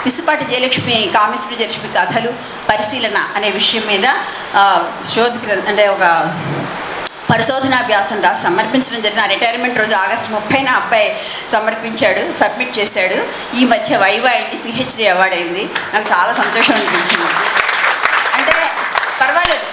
పిసిపాటి జయలక్ష్మి, కామేశ్వరి జయలక్ష్మి కథలు పరిశీలన అనే విషయం మీద శోధకులు అంటే ఒక పరిశోధనాభ్యాసం రాసి సమర్పించడం జరిగిన రిటైర్మెంట్ రోజు ఆగస్టు 30న అబ్బాయి సబ్మిట్ చేశాడు. ఈ మధ్య వైవా అయింది, పిహెచ్డి అవార్డు అయింది. నాకు చాలా సంతోషం అనిపించింది. అంటే పర్వాలేదు,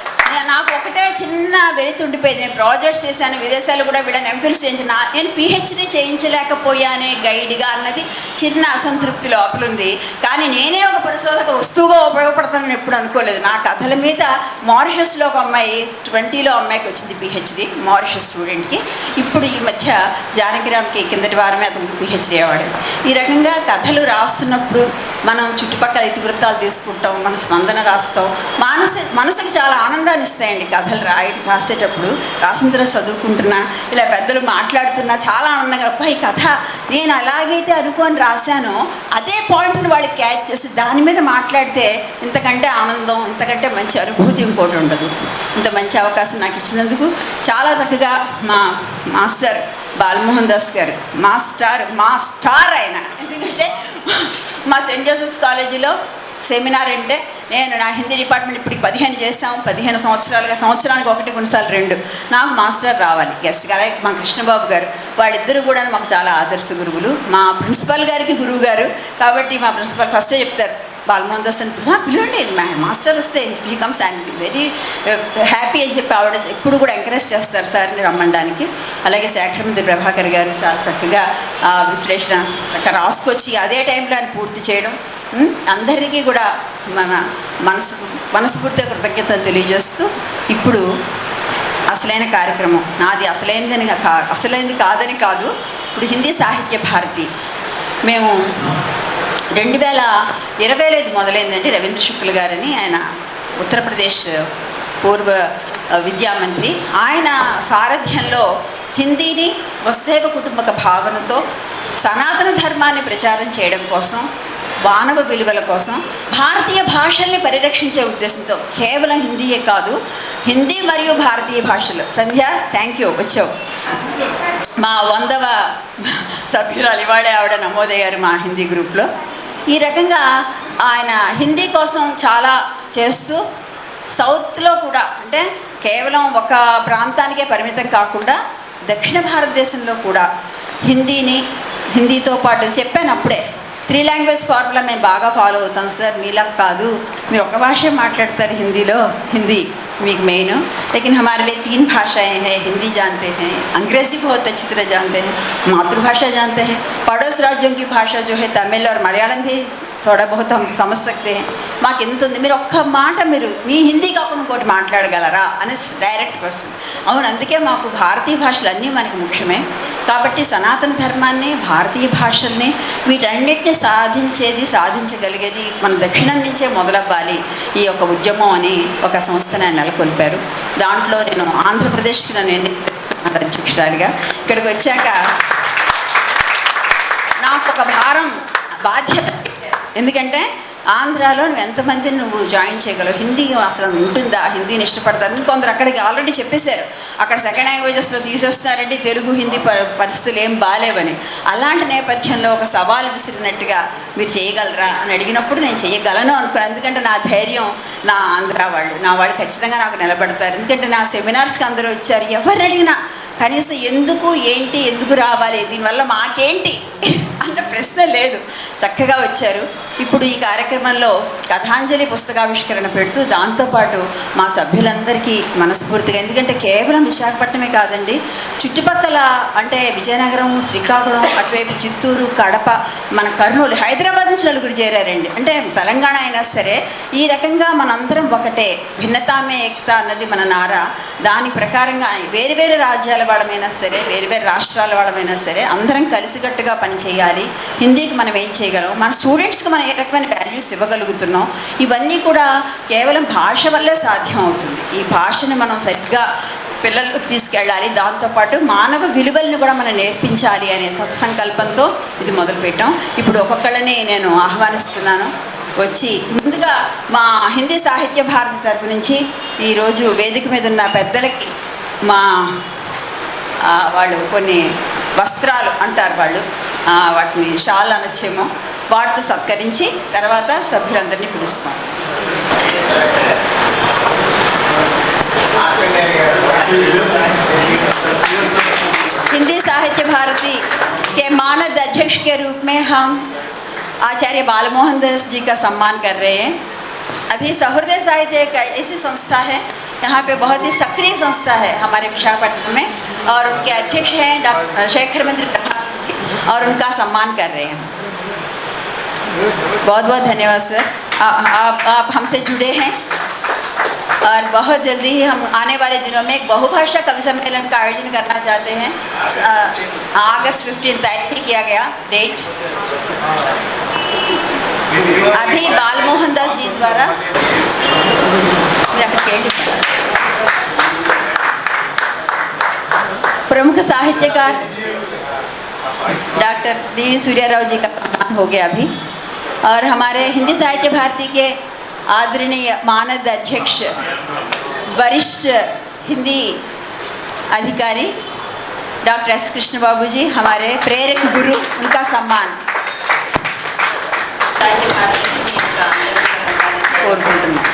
నాకు ఒకటే చిన్న వెలితి ఉండిపోయింది. నేను ప్రాజెక్ట్స్ చేశాను, విదేశాలు కూడా వీళ్ళని ఎంఫిల్స్ చేయించిన, నేను పిహెచ్డీ చేయించలేకపోయానే గైడ్గా అన్నది చిన్న అసంతృప్తి లోపల ఉంది. కానీ నేనే ఒక పరిశోధక వస్తువుగా ఉపయోగపడతానని ఎప్పుడు అనుకోలేదు. నా కథల మీద మారిషస్లో ఒక అమ్మాయి 20లో అమ్మాయికి వచ్చింది పిహెచ్డీ, మారిషస్ స్టూడెంట్కి. ఇప్పుడు ఈ మధ్య జానకిరామ్కి కిందటి వారమే అతనికి పిహెచ్డీ అవార్డు. ఈ రకంగా కథలు రాస్తున్నప్పుడు మనం చుట్టుపక్కల ఇతివృత్తాలు తీసుకుంటాం, మన స్పందన రాస్తాం. మనసుకి చాలా ఆనందాన్ని ఇస్తాయండి కథలు రాసేటప్పుడు. రాసిన తర్వాత చదువుకుంటున్నా, ఇలా పెద్దలు మాట్లాడుతున్నా చాలా ఆనందంగా, ఈ కథ నేను అలాగైతే అనుకొని రాశానో అదే పాయింట్ని వాళ్ళు క్యాచ్ చేసి దాని మీద మాట్లాడితే ఇంతకంటే ఆనందం, ఇంతకంటే మంచి అనుభూతి ఇంకోటి ఉండదు. ఇంత మంచి అవకాశం నాకు ఇచ్చినందుకు చాలా చక్కగా మా మాస్టర్ బాలమోహన్ దాస్ గారు, మా స్టార్ ఆయన. ఎందుకంటే మా సెయింట్ జోసెఫ్స్ కాలేజీలో సెమినార్ అంటే నేను నా హిందీ డిపార్ట్మెంట్ ఇప్పటికి 15 చేస్తాము, 15 సంవత్సరాలుగా, సంవత్సరానికి 1 కొన్నిసార్లు 2 నాకు మాస్టర్ రావాలి గెస్ట్గా. అలాగే మా కృష్ణబాబు గారు, వాళ్ళిద్దరూ కూడా మాకు చాలా ఆదర్శ గురువులు. మా ప్రిన్సిపల్ గారికి గురువు గారు కాబట్టి మా ప్రిన్సిపల్ ఫస్టే చెప్తారు, బాలమోహన్ దాస్ అని పిలవండి, ఇది మాస్టర్ వస్తే he comes and very happy అని చెప్పి ఆవిడ ఎప్పుడు కూడా ఎంకరేజ్ చేస్తారు సార్ని రమ్మడానికి. అలాగే శేఖరమంత్రి ప్రభాకర్ గారు చాలా చక్కగా విశ్లేషణ చక్కగా రాసుకొచ్చి అదే టైంలో ఆయన పూర్తి చేయడం. అందరికీ కూడా మన మనస్ఫూర్తిగా కృతజ్ఞతలు తెలియజేస్తూ ఇప్పుడు అసలైన కార్యక్రమం నాది. అసలైనది కాదని కాదు. ఇప్పుడు హిందీ సాహిత్య భారతి మేము 2020లో ఇది మొదలైందండి. రవీంద్ర శుక్ల గారని, ఆయన ఉత్తరప్రదేశ్ పూర్వ విద్యామంత్రి, ఆయన సారథ్యంలో హిందీని వసుధైవ కుటుంబక భావనతో సనాతన ధర్మాన్ని ప్రచారం చేయడం కోసం, మానవ విలువల కోసం, భారతీయ భాషల్ని పరిరక్షించే ఉద్దేశంతో కేవలం హిందీయే కాదు, హిందీ మరియు భారతీయ భాషలు. సంధ్య థ్యాంక్ యూ, వచ్చావు. మా 100వ సభ్యురాలు ఇవాళే ఆవిడ నమోదయ్యారు మా హిందీ గ్రూప్లో. ఈ రకంగా ఆయన హిందీ కోసం చాలా చేస్తూ సౌత్లో కూడా, అంటే కేవలం ఒక ప్రాంతానికే పరిమితం కాకుండా దక్షిణ భారతదేశంలో కూడా హిందీతో పాటు చెప్పాను అప్పుడే 3 లాంగ్వేజ్ ఫార్ములా మేము బాగా ఫాలో అవుతాం సార్, మీలా కాదు, మీరు ఒక భాషే మాట్లాడతారు హిందీలో, హింदी మీకు మెయిन, लेकिन हमारे लिए 3 भाषाएं हैं, हिंदी जानते हैं, अंग्रेज़ी बहुत अच्छी तरह जानते हैं, मातृभाषा जानते हैं, पड़ोस राज्यों की भाषा जो है तमिल और मलयालम भी थोड़ा बहुत हम समझ सकते हैं. మాకు ఎంత ఉంది, మీరు ఒక్క మాట మీరు మీ హిందీ కాకుండా ఇంకోటి మాట్లాడగలరా అని డైరెక్ట్ క్వశ్చన్. అవును, అందుకే మాకు భారతీయ భాషలు అన్నీ మనకి ముఖ్యమే. కాబట్టి సనాతన ధర్మాన్ని, భారతీయ భాషల్ని, వీటన్నిటిని సాధించగలిగేది మన దక్షిణం నుంచే మొదలవ్వాలి ఈ యొక్క ఉద్యమం అని ఒక సంస్థను ఆయన నెలకొల్పారు. దాంట్లో నేను ఆంధ్రప్రదేశ్కి నన్ను అధ్యక్షురాలిగా ఇక్కడికి వచ్చాక నాకు ఒక బాధ్యత. ఎందుకంటే ఆంధ్రాలో నువ్వు ఎంతమందిని నువ్వు జాయిన్ చేయగలవు, హిందీ అసలు ఉంటుందా, హిందీని ఇష్టపడతారు. కొందరు అక్కడికి ఆల్రెడీ చెప్పేశారు, అక్కడ సెకండ్ లాంగ్వేజెస్లో తీసేస్తున్నారండి, తెలుగు హిందీ పరిస్థితులు ఏం బాగాలేవని. అలాంటి నేపథ్యంలో ఒక సవాలు విసిరినట్టుగా మీరు చేయగలరా అని అడిగినప్పుడు నేను చేయగలను అనుకున్నాను. ఎందుకంటే నా ధైర్యం నా ఆంధ్ర వాళ్ళు ఖచ్చితంగా నాకు నిలబడతారు. ఎందుకంటే నా సెమినార్స్కి అందరూ వచ్చారు, ఎవరు అడిగినా కనీసం ఎందుకు రావాలి, దీనివల్ల మాకేంటి అన్న ప్రశ్న లేదు, చక్కగా వచ్చారు. ఇప్పుడు ఈ కార్యక్రమంలో కథాంజలి పుస్తకావిష్కరణ పెడుతూ దాంతోపాటు మా సభ్యులందరికీ మనస్ఫూర్తిగా, ఎందుకంటే కేవలం విశాఖపట్నమే కాదండి, చుట్టుపక్కల అంటే విజయనగరం, శ్రీకాకుళం, అటువైపు చిత్తూరు, కడప, మన కర్నూలు, హైదరాబాద్ నుంచి నలుగురు చేరారండి. అంటే తెలంగాణ అయినా సరే ఈ రకంగా మనందరం ఒకటే, భిన్నతామే ఏకత అన్నది మన నారా. దాని ప్రకారంగా వేరు వేరు రాజ్యాల వాళ్ళమైనా సరే, వేరు వేరు రాష్ట్రాల వాళ్ళమైనా సరే అందరం కలిసికట్టుగా పనిచేయాలి. హిందీకి మనం ఏం చేయగలం, మన స్టూడెంట్స్కి మనం ఏ రకమైన వాల్యూస్ ఇవ్వగలుగుతున్నాం, ఇవన్నీ కూడా కేవలం భాష వల్లే సాధ్యం అవుతుంది. ఈ భాషను మనం సరిగ్గా పిల్లలకు తీసుకెళ్ళాలి, దాంతోపాటు మానవ విలువలను కూడా మనం నేర్పించాలి అనే సత్సంకల్పంతో ఇది మొదలుపెట్టాం. ఇప్పుడు ఒక్కొక్కళ్ళని నేను ఆహ్వానిస్తున్నాను. వచ్చి ముందుగా మా హిందీ సాహిత్య భారతి తరపు నుంచి ఈరోజు వేదిక మీద ఉన్న పెద్దలకి వాళ్ళు కొన్ని వస్త్రాలు అంటారు, వాటిని షాల్ అనొచ్చేమో, వాటితో సత్కరించి తర్వాత సభ్యులందరినీ పిలుస్తాం. हिंदी साहित्य भारती के मानद अध्यक्ष के रूप में हम आचार्य बालमोहन दास जी का सम्मान कर रहे हैं। अभी सहृदय साहित्य एक ऐसी संस्था है, यहाँ पे बहुत ही सक्रिय संस्था है हमारे विशाखापट्टनम में, और उनके अध्यक्ष हैं डॉक्टर शेखर मंदिर और उनका सम्मान कर रहे हैं। बहुत बहुत धन्यवाद सर, आप हमसे जुड़े हैं और बहुत जल्दी ही हम आने वाले दिनों में एक बहुभाषा कवि सम्मेलन का आयोजन करना चाहते हैं। अगस्त 15 तय किया गया डेट। अभी बालमोहन दास जी द्वारा प्रमुख साहित्यकार डॉक्टर डी सूर्याराव जी का सम्मान हो गया अभी, और हमारे हिंदी साहित्य भारती के आदरणीय मानद अध्यक्ष वरिष्ठ हिंदी अधिकारी डॉक्टर एस कृष्ण बाबू जी, हमारे प्रेरक गुरु, उनका सम्मान కోరుకుంటున్నాం।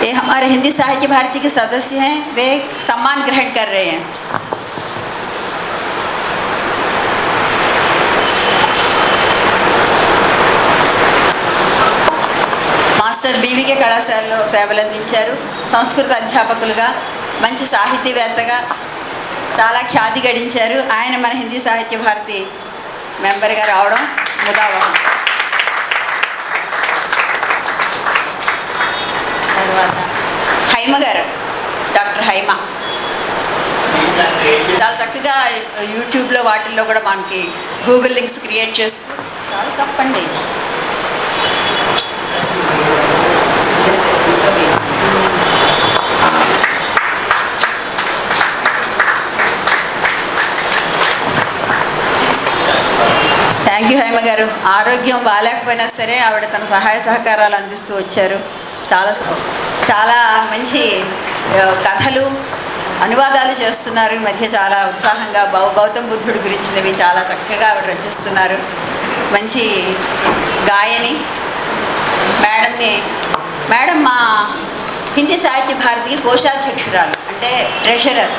ये हमारे हिंदी साहित्य भारती के सदस्य हैं, वे सम्मान ग्रहण कर रहे हैं। మాస్టర్ బీవీకే కళాశాలలో సేవలు అందించారు, సంస్కృత అధ్యాపకులుగా, మంచి సాహితీవేత్తగా చాలా ఖ్యాతి గడించారు। ఆయన మన హిందీ సాహిత్య భారతి మెంబర్గా రావడం ముదావహం। తర్వాత హైమ గారు, డాక్టర్ హైమ చాలా చక్కగా యూట్యూబ్లో వాటిల్లో కూడా మనకి గూగుల్ లింక్స్ క్రియేట్ చేస్తూ చాలా తప్పండి థ్యాంక్ యూ హైమ గారు। ఆరోగ్యం బాగాలేకపోయినా సరే ఆవిడ తన సహాయ సహకారాలు అందిస్తూ వచ్చారు। చాలా మంచి కథలు అనువాదాలు చేస్తున్నారు ఈ మధ్య, చాలా ఉత్సాహంగా గౌతమ బుద్ధుడి గురించినవి చాలా చక్కగా ఆవిడ రచిస్తున్నారు। మంచి గాయని మేడం మా హిందీ సాహిత్య భారతికి కోశాధ్యక్షురాలు, అంటే ట్రెషరర్।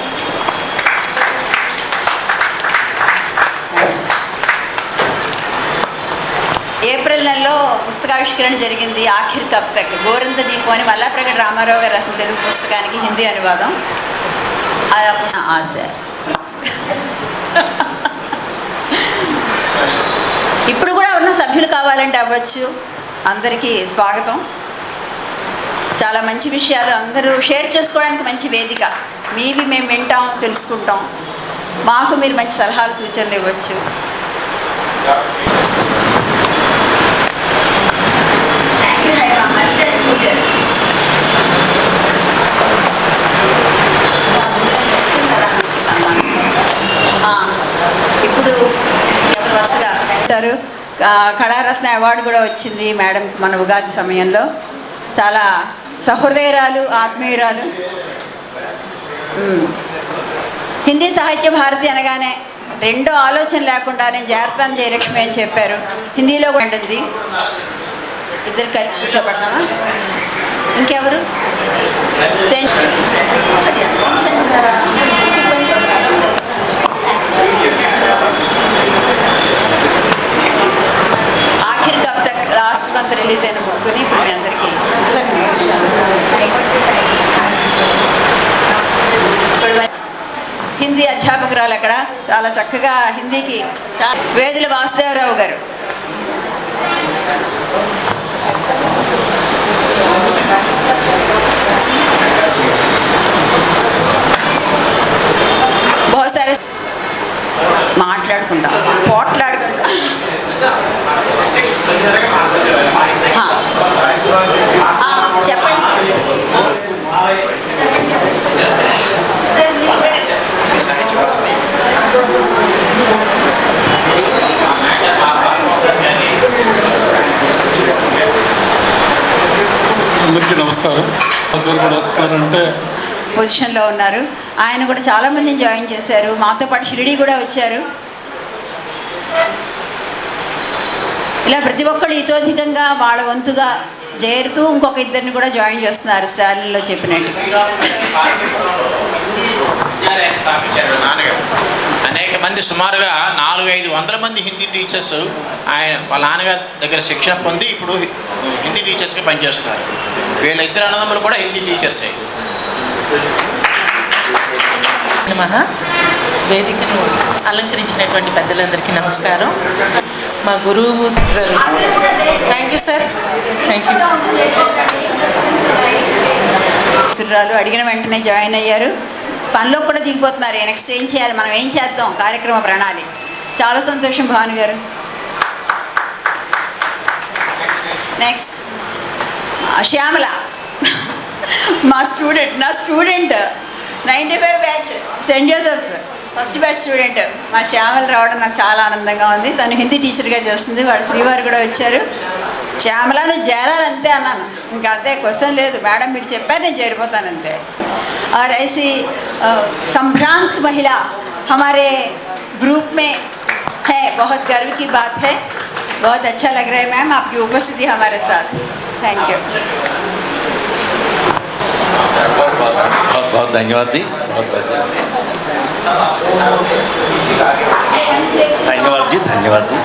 ఏప్రిల్ నెలలో పుస్తకావిష్కరణ జరిగింది, ఆఖిర్ కబ్ తక్ గోరంత దీపం అని మల్లాప్రగడ రామారావు గారు రాసిన తెలుగు పుస్తకానికి హిందీ అనువాదం। ఆశ ఇప్పుడు కూడా ఉన్న సభ్యులు కావాలంటే అవ్వచ్చు। అందరికీ స్వాగతం। చాలా మంచి విషయాలు అందరూ షేర్ చేసుకోవడానికి మంచి వేదిక, మీవి మేము వింటాం, తెలుసుకుంటాం, మాకు మీరు మంచి సలహాలు సూచనలు ఇవ్వచ్చు। ఇప్పుడు ఎవరు వరుసగా అంటారు, కళారత్న అవార్డు కూడా వచ్చింది మేడం మన ఉగాది సమయంలో। చాలా సహృదయరాలు, ఆత్మీయురాలు। హిందీ సాహిత్య భారతి అనగానే రెండో ఆలోచన లేకుండా నేను జాగ్రత్త జయలక్ష్మి అని చెప్పారు, హిందీలో కూడా ఉంటుంది। ఇద్దరు కలిపి కూర్చోబెడతామా? ఇంకెవరు? ఆఖిర్ కబ్ తక్ లాస్ట్ మంత్ రిలీజ్ అయిన బుక్ని ఇప్పుడు మీ అందరికీ హిందీ అధ్యాపకురాలు అక్కడ చాలా చక్కగా హిందీకి వేదుల వాసుదేవరావు గారు। बहुत सारे మాట్లాడుకుంటా పోట్లాడుకుంటా చెప్పండి సాహిత్య భారతి అందరికీ నమస్కారం. కూడా వస్తారంటే పొజిషన్లో ఉన్నారు. ఆయన కూడా చాలామందిని జాయిన్ చేశారు. మాతో పాటు షిరిడి కూడా వచ్చారు. ఇలా ప్రతి ఒక్కళ్ళు ఇతోధికంగా వాళ్ళ వంతుగా చేరుతూ ఇంకొక ఇద్దరిని కూడా జాయిన్ చేస్తున్నారు స్టాలిన్లో చెప్పినట్టు. నాన్నగారు అనేక మంది సుమారుగా 400-500 మంది హిందీ టీచర్స్ ఆయన వాళ్ళ నాన్నగారి దగ్గర శిక్షణ పొంది ఇప్పుడు హిందీ టీచర్స్గా పనిచేస్తున్నారు. వీళ్ళ ఇద్దరు అన్నదమ్ములు కూడా హిందీ టీచర్సే. వేదికను అలంకరించినటువంటి పెద్దలందరికీ నమస్కారం. మా గురువు thank you sir. Thank you. మిత్రురాలు అడిగిన వెంటనే జాయిన్ అయ్యారు. పనిలో కూడా దిగిపోతున్నారు. నెక్స్ట్ ఏం చేయాలి, మనం ఏం చేద్దాం, కార్యక్రమ ప్రణాళిక. చాలా సంతోషం భాను గారు. నెక్స్ట్ శ్యామల, నా student 95 batch Saint Joseph's first batch student మా శ్యామల రావడం నాకు చాలా ఆనందంగా ఉంది. తను హిందీ టీచర్గా చేస్తుంది. వాడు శ్రీవారు కూడా వచ్చారు. శ్యామల నువ్వు చేరాలంతే అన్నాను. ఇంకా అంతే, క్వశ్చన్ లేదు. మేడం మీరు చెప్పారు నేను చేరిపోతానంతే. और ऐसी संभ्रांत महिला हमारे ग्रुप में है, बहुत गर्व की बात है. बहुत अच्छा लग रहा है मैम आपकी उपस्थिति हमारे साथ. Thank you. बहुत बहुत धन्यवाद जी. धन्यवाद जी.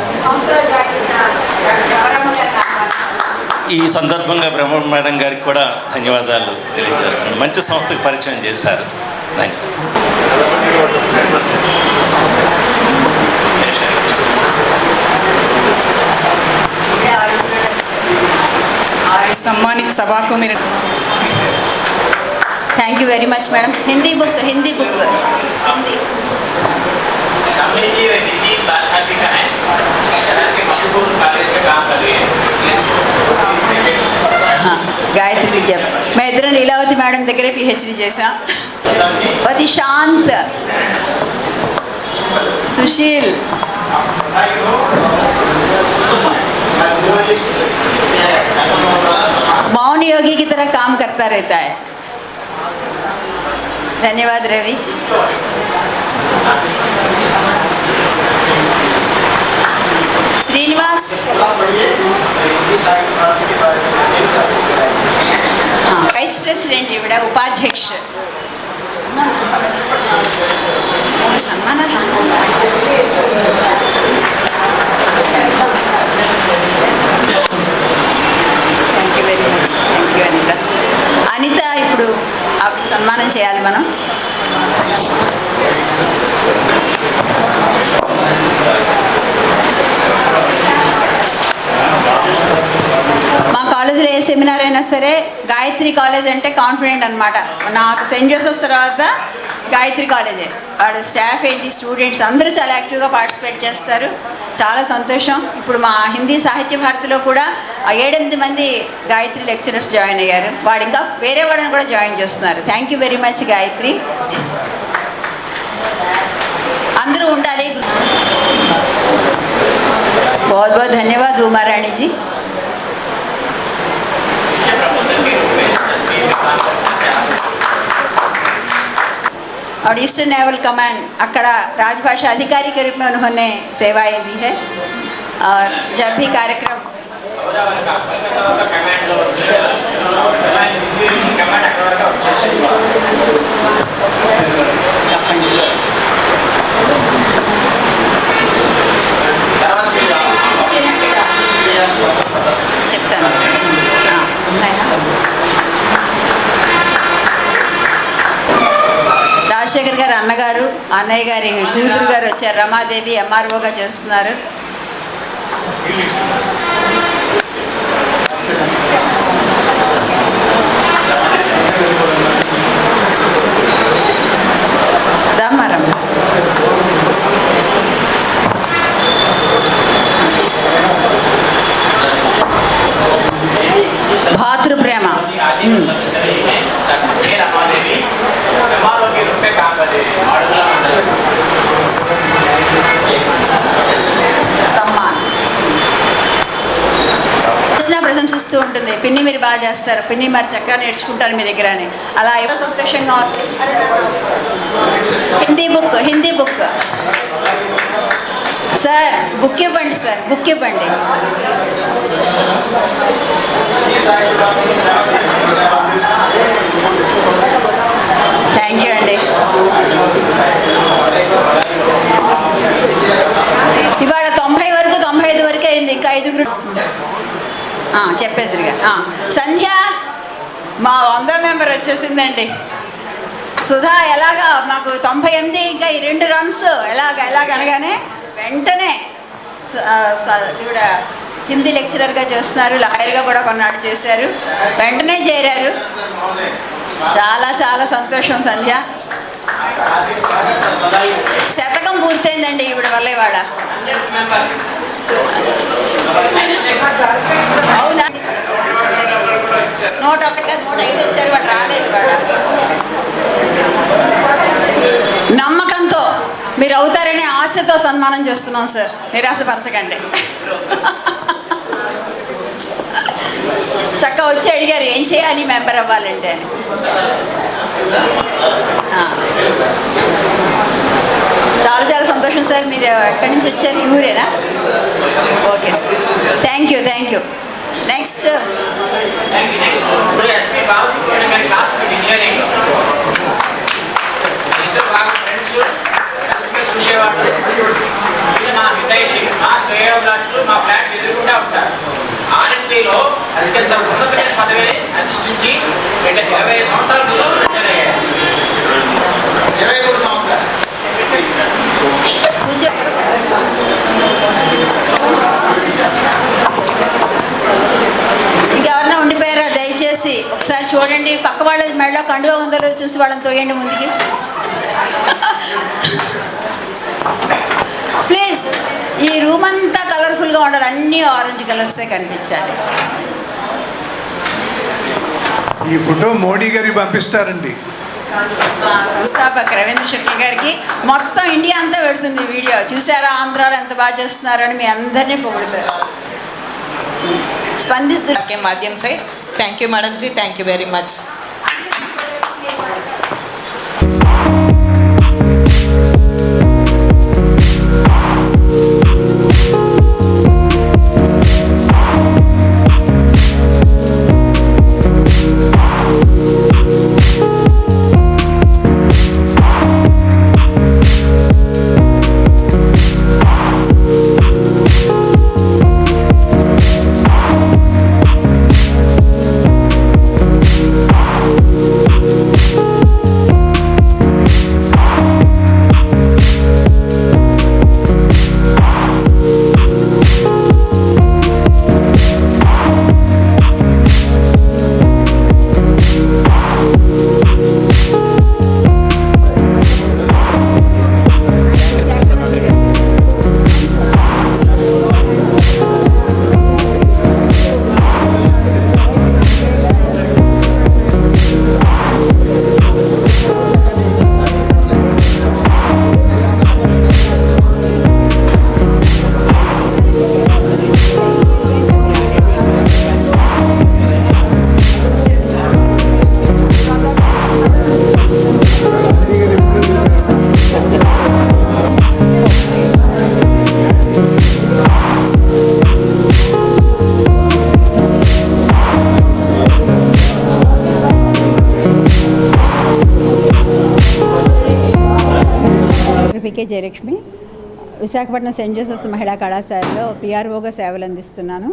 ఈ సందర్భంగా బ్రహ్మ మేడం గారికి కూడా ధన్యవాదాలు తెలియజేస్తున్నాను. మంచి సంస్థకు పరిచయం చేశారు. सम्मानित सभा को मेरे thank you very much madam. Hindi book Hindi Gayatri Vidya मैं इधर लीलावती मैडम దగ్గరే PhD చేశా. అతి శాంత सुशील मौन योगी की तरह काम करता रहता है. धन्यवाद रवि. श्रीनिवास वाइस प्रेसिडेंट इवड़ उपाध्यक्ष सन्मान thank you very much. Thank you Anita ఇప్పుడు సన్మానం చేయాలి మనం. మా కాలేజీలో ఏ సెమినార్ అయినా సరే గాయత్రి కాలేజ్ అంటే కాన్ఫిడెంట్ అనమాట. నాకు సెయింట్ జోసెఫ్స్ తర్వాత గాయత్రి కాలేజే. వాడు స్టాఫ్ ఏంటి, స్టూడెంట్స్ అందరూ చాలా యాక్టివ్గా పార్టిసిపేట్ చేస్తారు. చాలా సంతోషం. ఇప్పుడు మా హిందీ సాహిత్య భారతిలో కూడా 7-8 మంది గాయత్రి లెక్చరర్స్ జాయిన్ అయ్యారు. వాడు ఇంకా వేరే వాళ్ళని కూడా జాయిన్ చేస్తున్నారు. Thank you very much Gayatri. అందరూ ఉండాలి. बहुत बहुत धन्यवाद उमा रानी जी. और ईस्टर्न नेवल कमांड अక్కడ राजभाषा अधिकारी के रूप में उन्होंने सेवाएं दी है. और जब भी कार्यक्रम చెప్తాను. రాజశేఖర్ గారు అన్నగారు, అన్నయ్య గారి కూతురు గారు వచ్చారు. రమాదేవి ఎంఆర్ఓగా చేస్తున్నారు. దమ్మరం भातृप्रेम చూసినా ప్రశంసిస్తూ ఉంటుంది, పిన్ని మీరు బాగా చేస్తారు, పిన్ని మరి చక్కగా నేర్చుకుంటారు మీ దగ్గర అని. అలా ఎంత సంతోషంగా ఉంది. హిందీ బుక్ సార్, బుక్ ఇవ్వండి సార్, బుక్ ఇవ్వండి. థ్యాంక్ యూ అండి. ఇవాళ 90 వరకు 95 వరకు అయింది, ఇంకా 5 చెప్పేద్దరుగా. సంధ్య మా 100 మెంబర్ వచ్చేసిందండి. సుధా ఎలాగా మాకు 98, ఇంకా ఈ 2 రన్స్ ఎలాగనగానే వెంటనే ఈవిడ హిందీ లెక్చరర్గా చేస్తున్నారు, లాయర్గా కూడా కొన్నాడు చేశారు, వెంటనే చేరారు. చాలా చాలా సంతోషం సంధ్య. శతకం పూర్తయిందండి ఈవిడ వల్ల ఇవాళ. అవునా, 101 105 వచ్చారు, వాడు రాలేదు వాడ. నమ్మకంతో మీరు అవుతారనే ఆశతో సన్మానం చేస్తున్నాం సార్, నిరాశపరచకండి. చక్కగా వచ్చి అడిగారు ఏం చేయాలి మెంబర్ అవ్వాలంటే అని. చాలా చాలా సంతోషం సార్. మీరు ఎక్కడి నుంచి వచ్చారు? ఈ ఊరేనా? Okay sir, thank you. Next మా ఫ్లాట్ ఎదురుకుండా ఉంటారు. ఆర్ఎంపీలో అత్యంత ఉన్నతమైన పదవిని అధిష్ఠించి 25 సంవత్సరాల 23 సంవత్సరాలు. ఇంకెవరన్నా ఉండిపోయారా? దయచేసి ఒకసారి చూడండి, పక్క వాళ్ళ మెడలో కండుగా ఉందో లేదో చూసి వాళ్ళని తోయండి ముందుకి ప్లీజ్. ఈ రూమ్ అంతా కలర్ఫుల్గా ఉండాలి, అన్నీ ఆరెంజ్ కలర్సే కనిపించాలి. ఈ ఫోటో మోడీ గారికి పంపిస్తారండి. సంస్థాపక రవీంద్ర శెట్టి గారికి మొత్తం ఇండియా అంతా పెడుతుంది వీడియో. చూసారా ఆంధ్రాలో ఎంత బాగా చేస్తున్నారని మీ అందరినీ పొగుడుతారు. స్పందిస్తూ మాధ్యమ సే thank you madam ji, thank you very much. Jayalakshmi, Visakhapatnam saint Joseph's మహిళా కళాశాలలో పిఆర్ఓగా సేవలు అందిస్తున్నాను.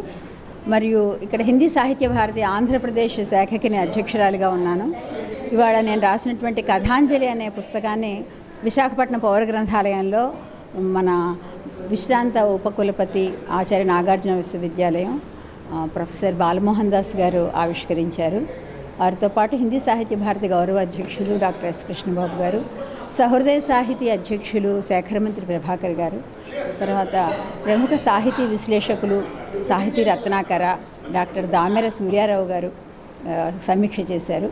మరియు ఇక్కడ హిందీ సాహిత్య భారతి ఆంధ్రప్రదేశ్ శాఖకి నేను అధ్యక్షురాలిగా ఉన్నాను. ఇవాళ నేను రాసినటువంటి కథాంజలి అనే పుస్తకాన్ని విశాఖపట్నం పౌర గ్రంథాలయంలో మన విశ్రాంత ఉపకులపతి ఆచార్య నాగార్జున విశ్వవిద్యాలయం ప్రొఫెసర్ బాలమోహన్ దాస్ గారు ఆవిష్కరించారు. వారితో పాటు హిందీ సాహిత్య భారతి గౌరవ అధ్యక్షులు డాక్టర్ ఎస్ కృష్ణబాబు గారు, సహృదయ సాహితీ అధ్యక్షులు శేఖరమంత్రి ప్రభాకర్ గారు, తర్వాత ప్రముఖ సాహితీ విశ్లేషకులు సాహితీ రత్నాకర డాక్టర్ దామెర సూర్యారావు గారు సమీక్ష చేశారు.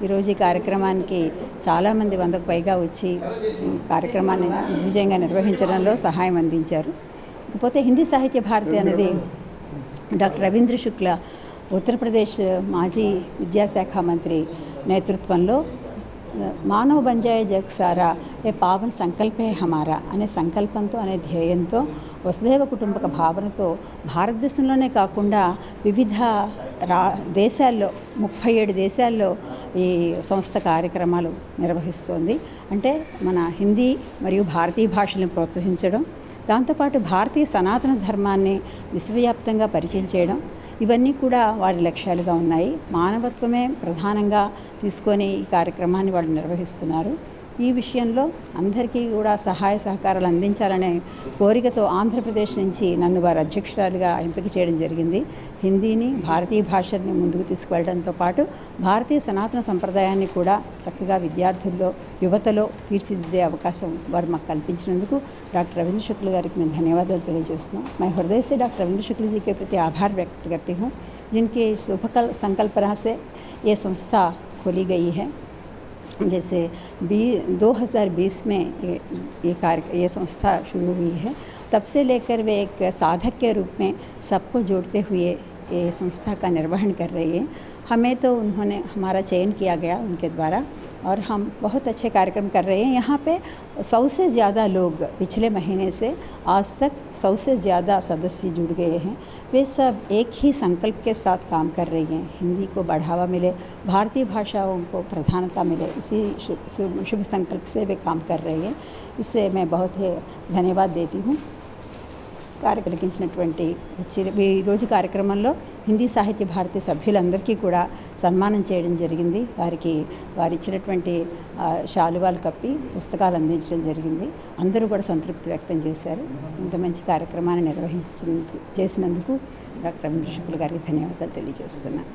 ఈరోజు ఈ కార్యక్రమానికి చాలామంది 100కు పైగా వచ్చి కార్యక్రమాన్ని దిగ్విజయంగా నిర్వహించడంలో సహాయం అందించారు. ఇకపోతే హిందీ సాహిత్య భారతి అనేది డాక్టర్ రవీంద్ర శుక్ల ఉత్తరప్రదేశ్ మాజీ విద్యాశాఖ మంత్రి నేతృత్వంలో మానవ బంజాయ జగ్ సారా ఏ పావన్ సంకల్పే హమారా అనే సంకల్పంతో అనే ధ్యేయంతో వసుధైవ కుటుంబక భావనతో భారతదేశంలోనే కాకుండా వివిధ దేశాల్లో 37 దేశాల్లో ఈ సంస్థ కార్యక్రమాలు నిర్వహిస్తోంది. అంటే మన హిందీ మరియు భారతీయ భాషలను ప్రోత్సహించడం, దాంతోపాటు భారతీయ సనాతన ధర్మాన్ని విశ్వవ్యాప్తంగా పరిచయం చేయడం, ఇవన్నీ కూడా వారి లక్ష్యాలుగా ఉన్నాయి. మానవత్వమే ప్రధానంగా తీసుకొని ఈ కార్యక్రమాన్ని వాళ్ళు నిర్వహిస్తున్నారు. ఈ విషయంలో అందరికీ కూడా సహాయ సహకారాలు అందించాలనే కోరికతో ఆంధ్రప్రదేశ్ నుంచి నన్ను వారు అధ్యక్షురాలుగా ఎంపిక చేయడం జరిగింది. హిందీని, భారతీయ భాషని ముందుకు తీసుకువెళ్ళడంతో పాటు భారతీయ సనాతన సంప్రదాయాన్ని కూడా చక్కగా విద్యార్థుల్లో, యువతలో తీర్చిదిద్దే అవకాశం వారు మాకు కల్పించినందుకు డాక్టర్ रविंद्र शुक्ल गारी मैं धन्यवाद తెలియజేస్తున్నాం. मैं हृदय से डॉक्टर रविंद्र शुक्ल जी के प्रति आभार व्यक्त करती हूँ, जिनके शुभ संकल्पना से ये संस्था खोली गई है. जैसे 2020 में ये संस्था शुरू हुई है, तब से लेकर वे एक साधक के रूप में सबको जोड़ते हुए ये संस्था का निर्वहन कर रही है. हमें तो उन्होंने हमारा चयन किया गया उनके द्वारा और हम बहुत अच्छे कार्यक्रम कर रहे हैं. यहाँ पे 100 से ज़्यादा लोग पिछले महीने से आज तक 100 से ज़्यादा सदस्य जुड़ गए हैं. वे सब एक ही संकल्प के साथ काम कर रही हैं. हिंदी को बढ़ावा मिले, भारतीय भाषाओं को प्रधानता मिले, इसी शुभ संकल्प से वे काम कर रही हैं. इससे मैं बहुत ही धन्यवाद देती हूँ. కార్యక్రమించినటువంటి ఈరోజు కార్యక్రమంలో హిందీ సాహిత్య భారతి సభ్యులందరికీ కూడా సన్మానం చేయడం జరిగింది. వారు ఇచ్చినటువంటి శాలువాలు కప్పి పుస్తకాలు అందించడం జరిగింది. అందరూ కూడా సంతృప్తి వ్యక్తం చేశారు. ఇంత మంచి కార్యక్రమాన్ని చేసినందుకు డాక్టర్ రవీంద్ర శుక్ల గారికి ధన్యవాదాలు తెలియజేస్తున్నాను.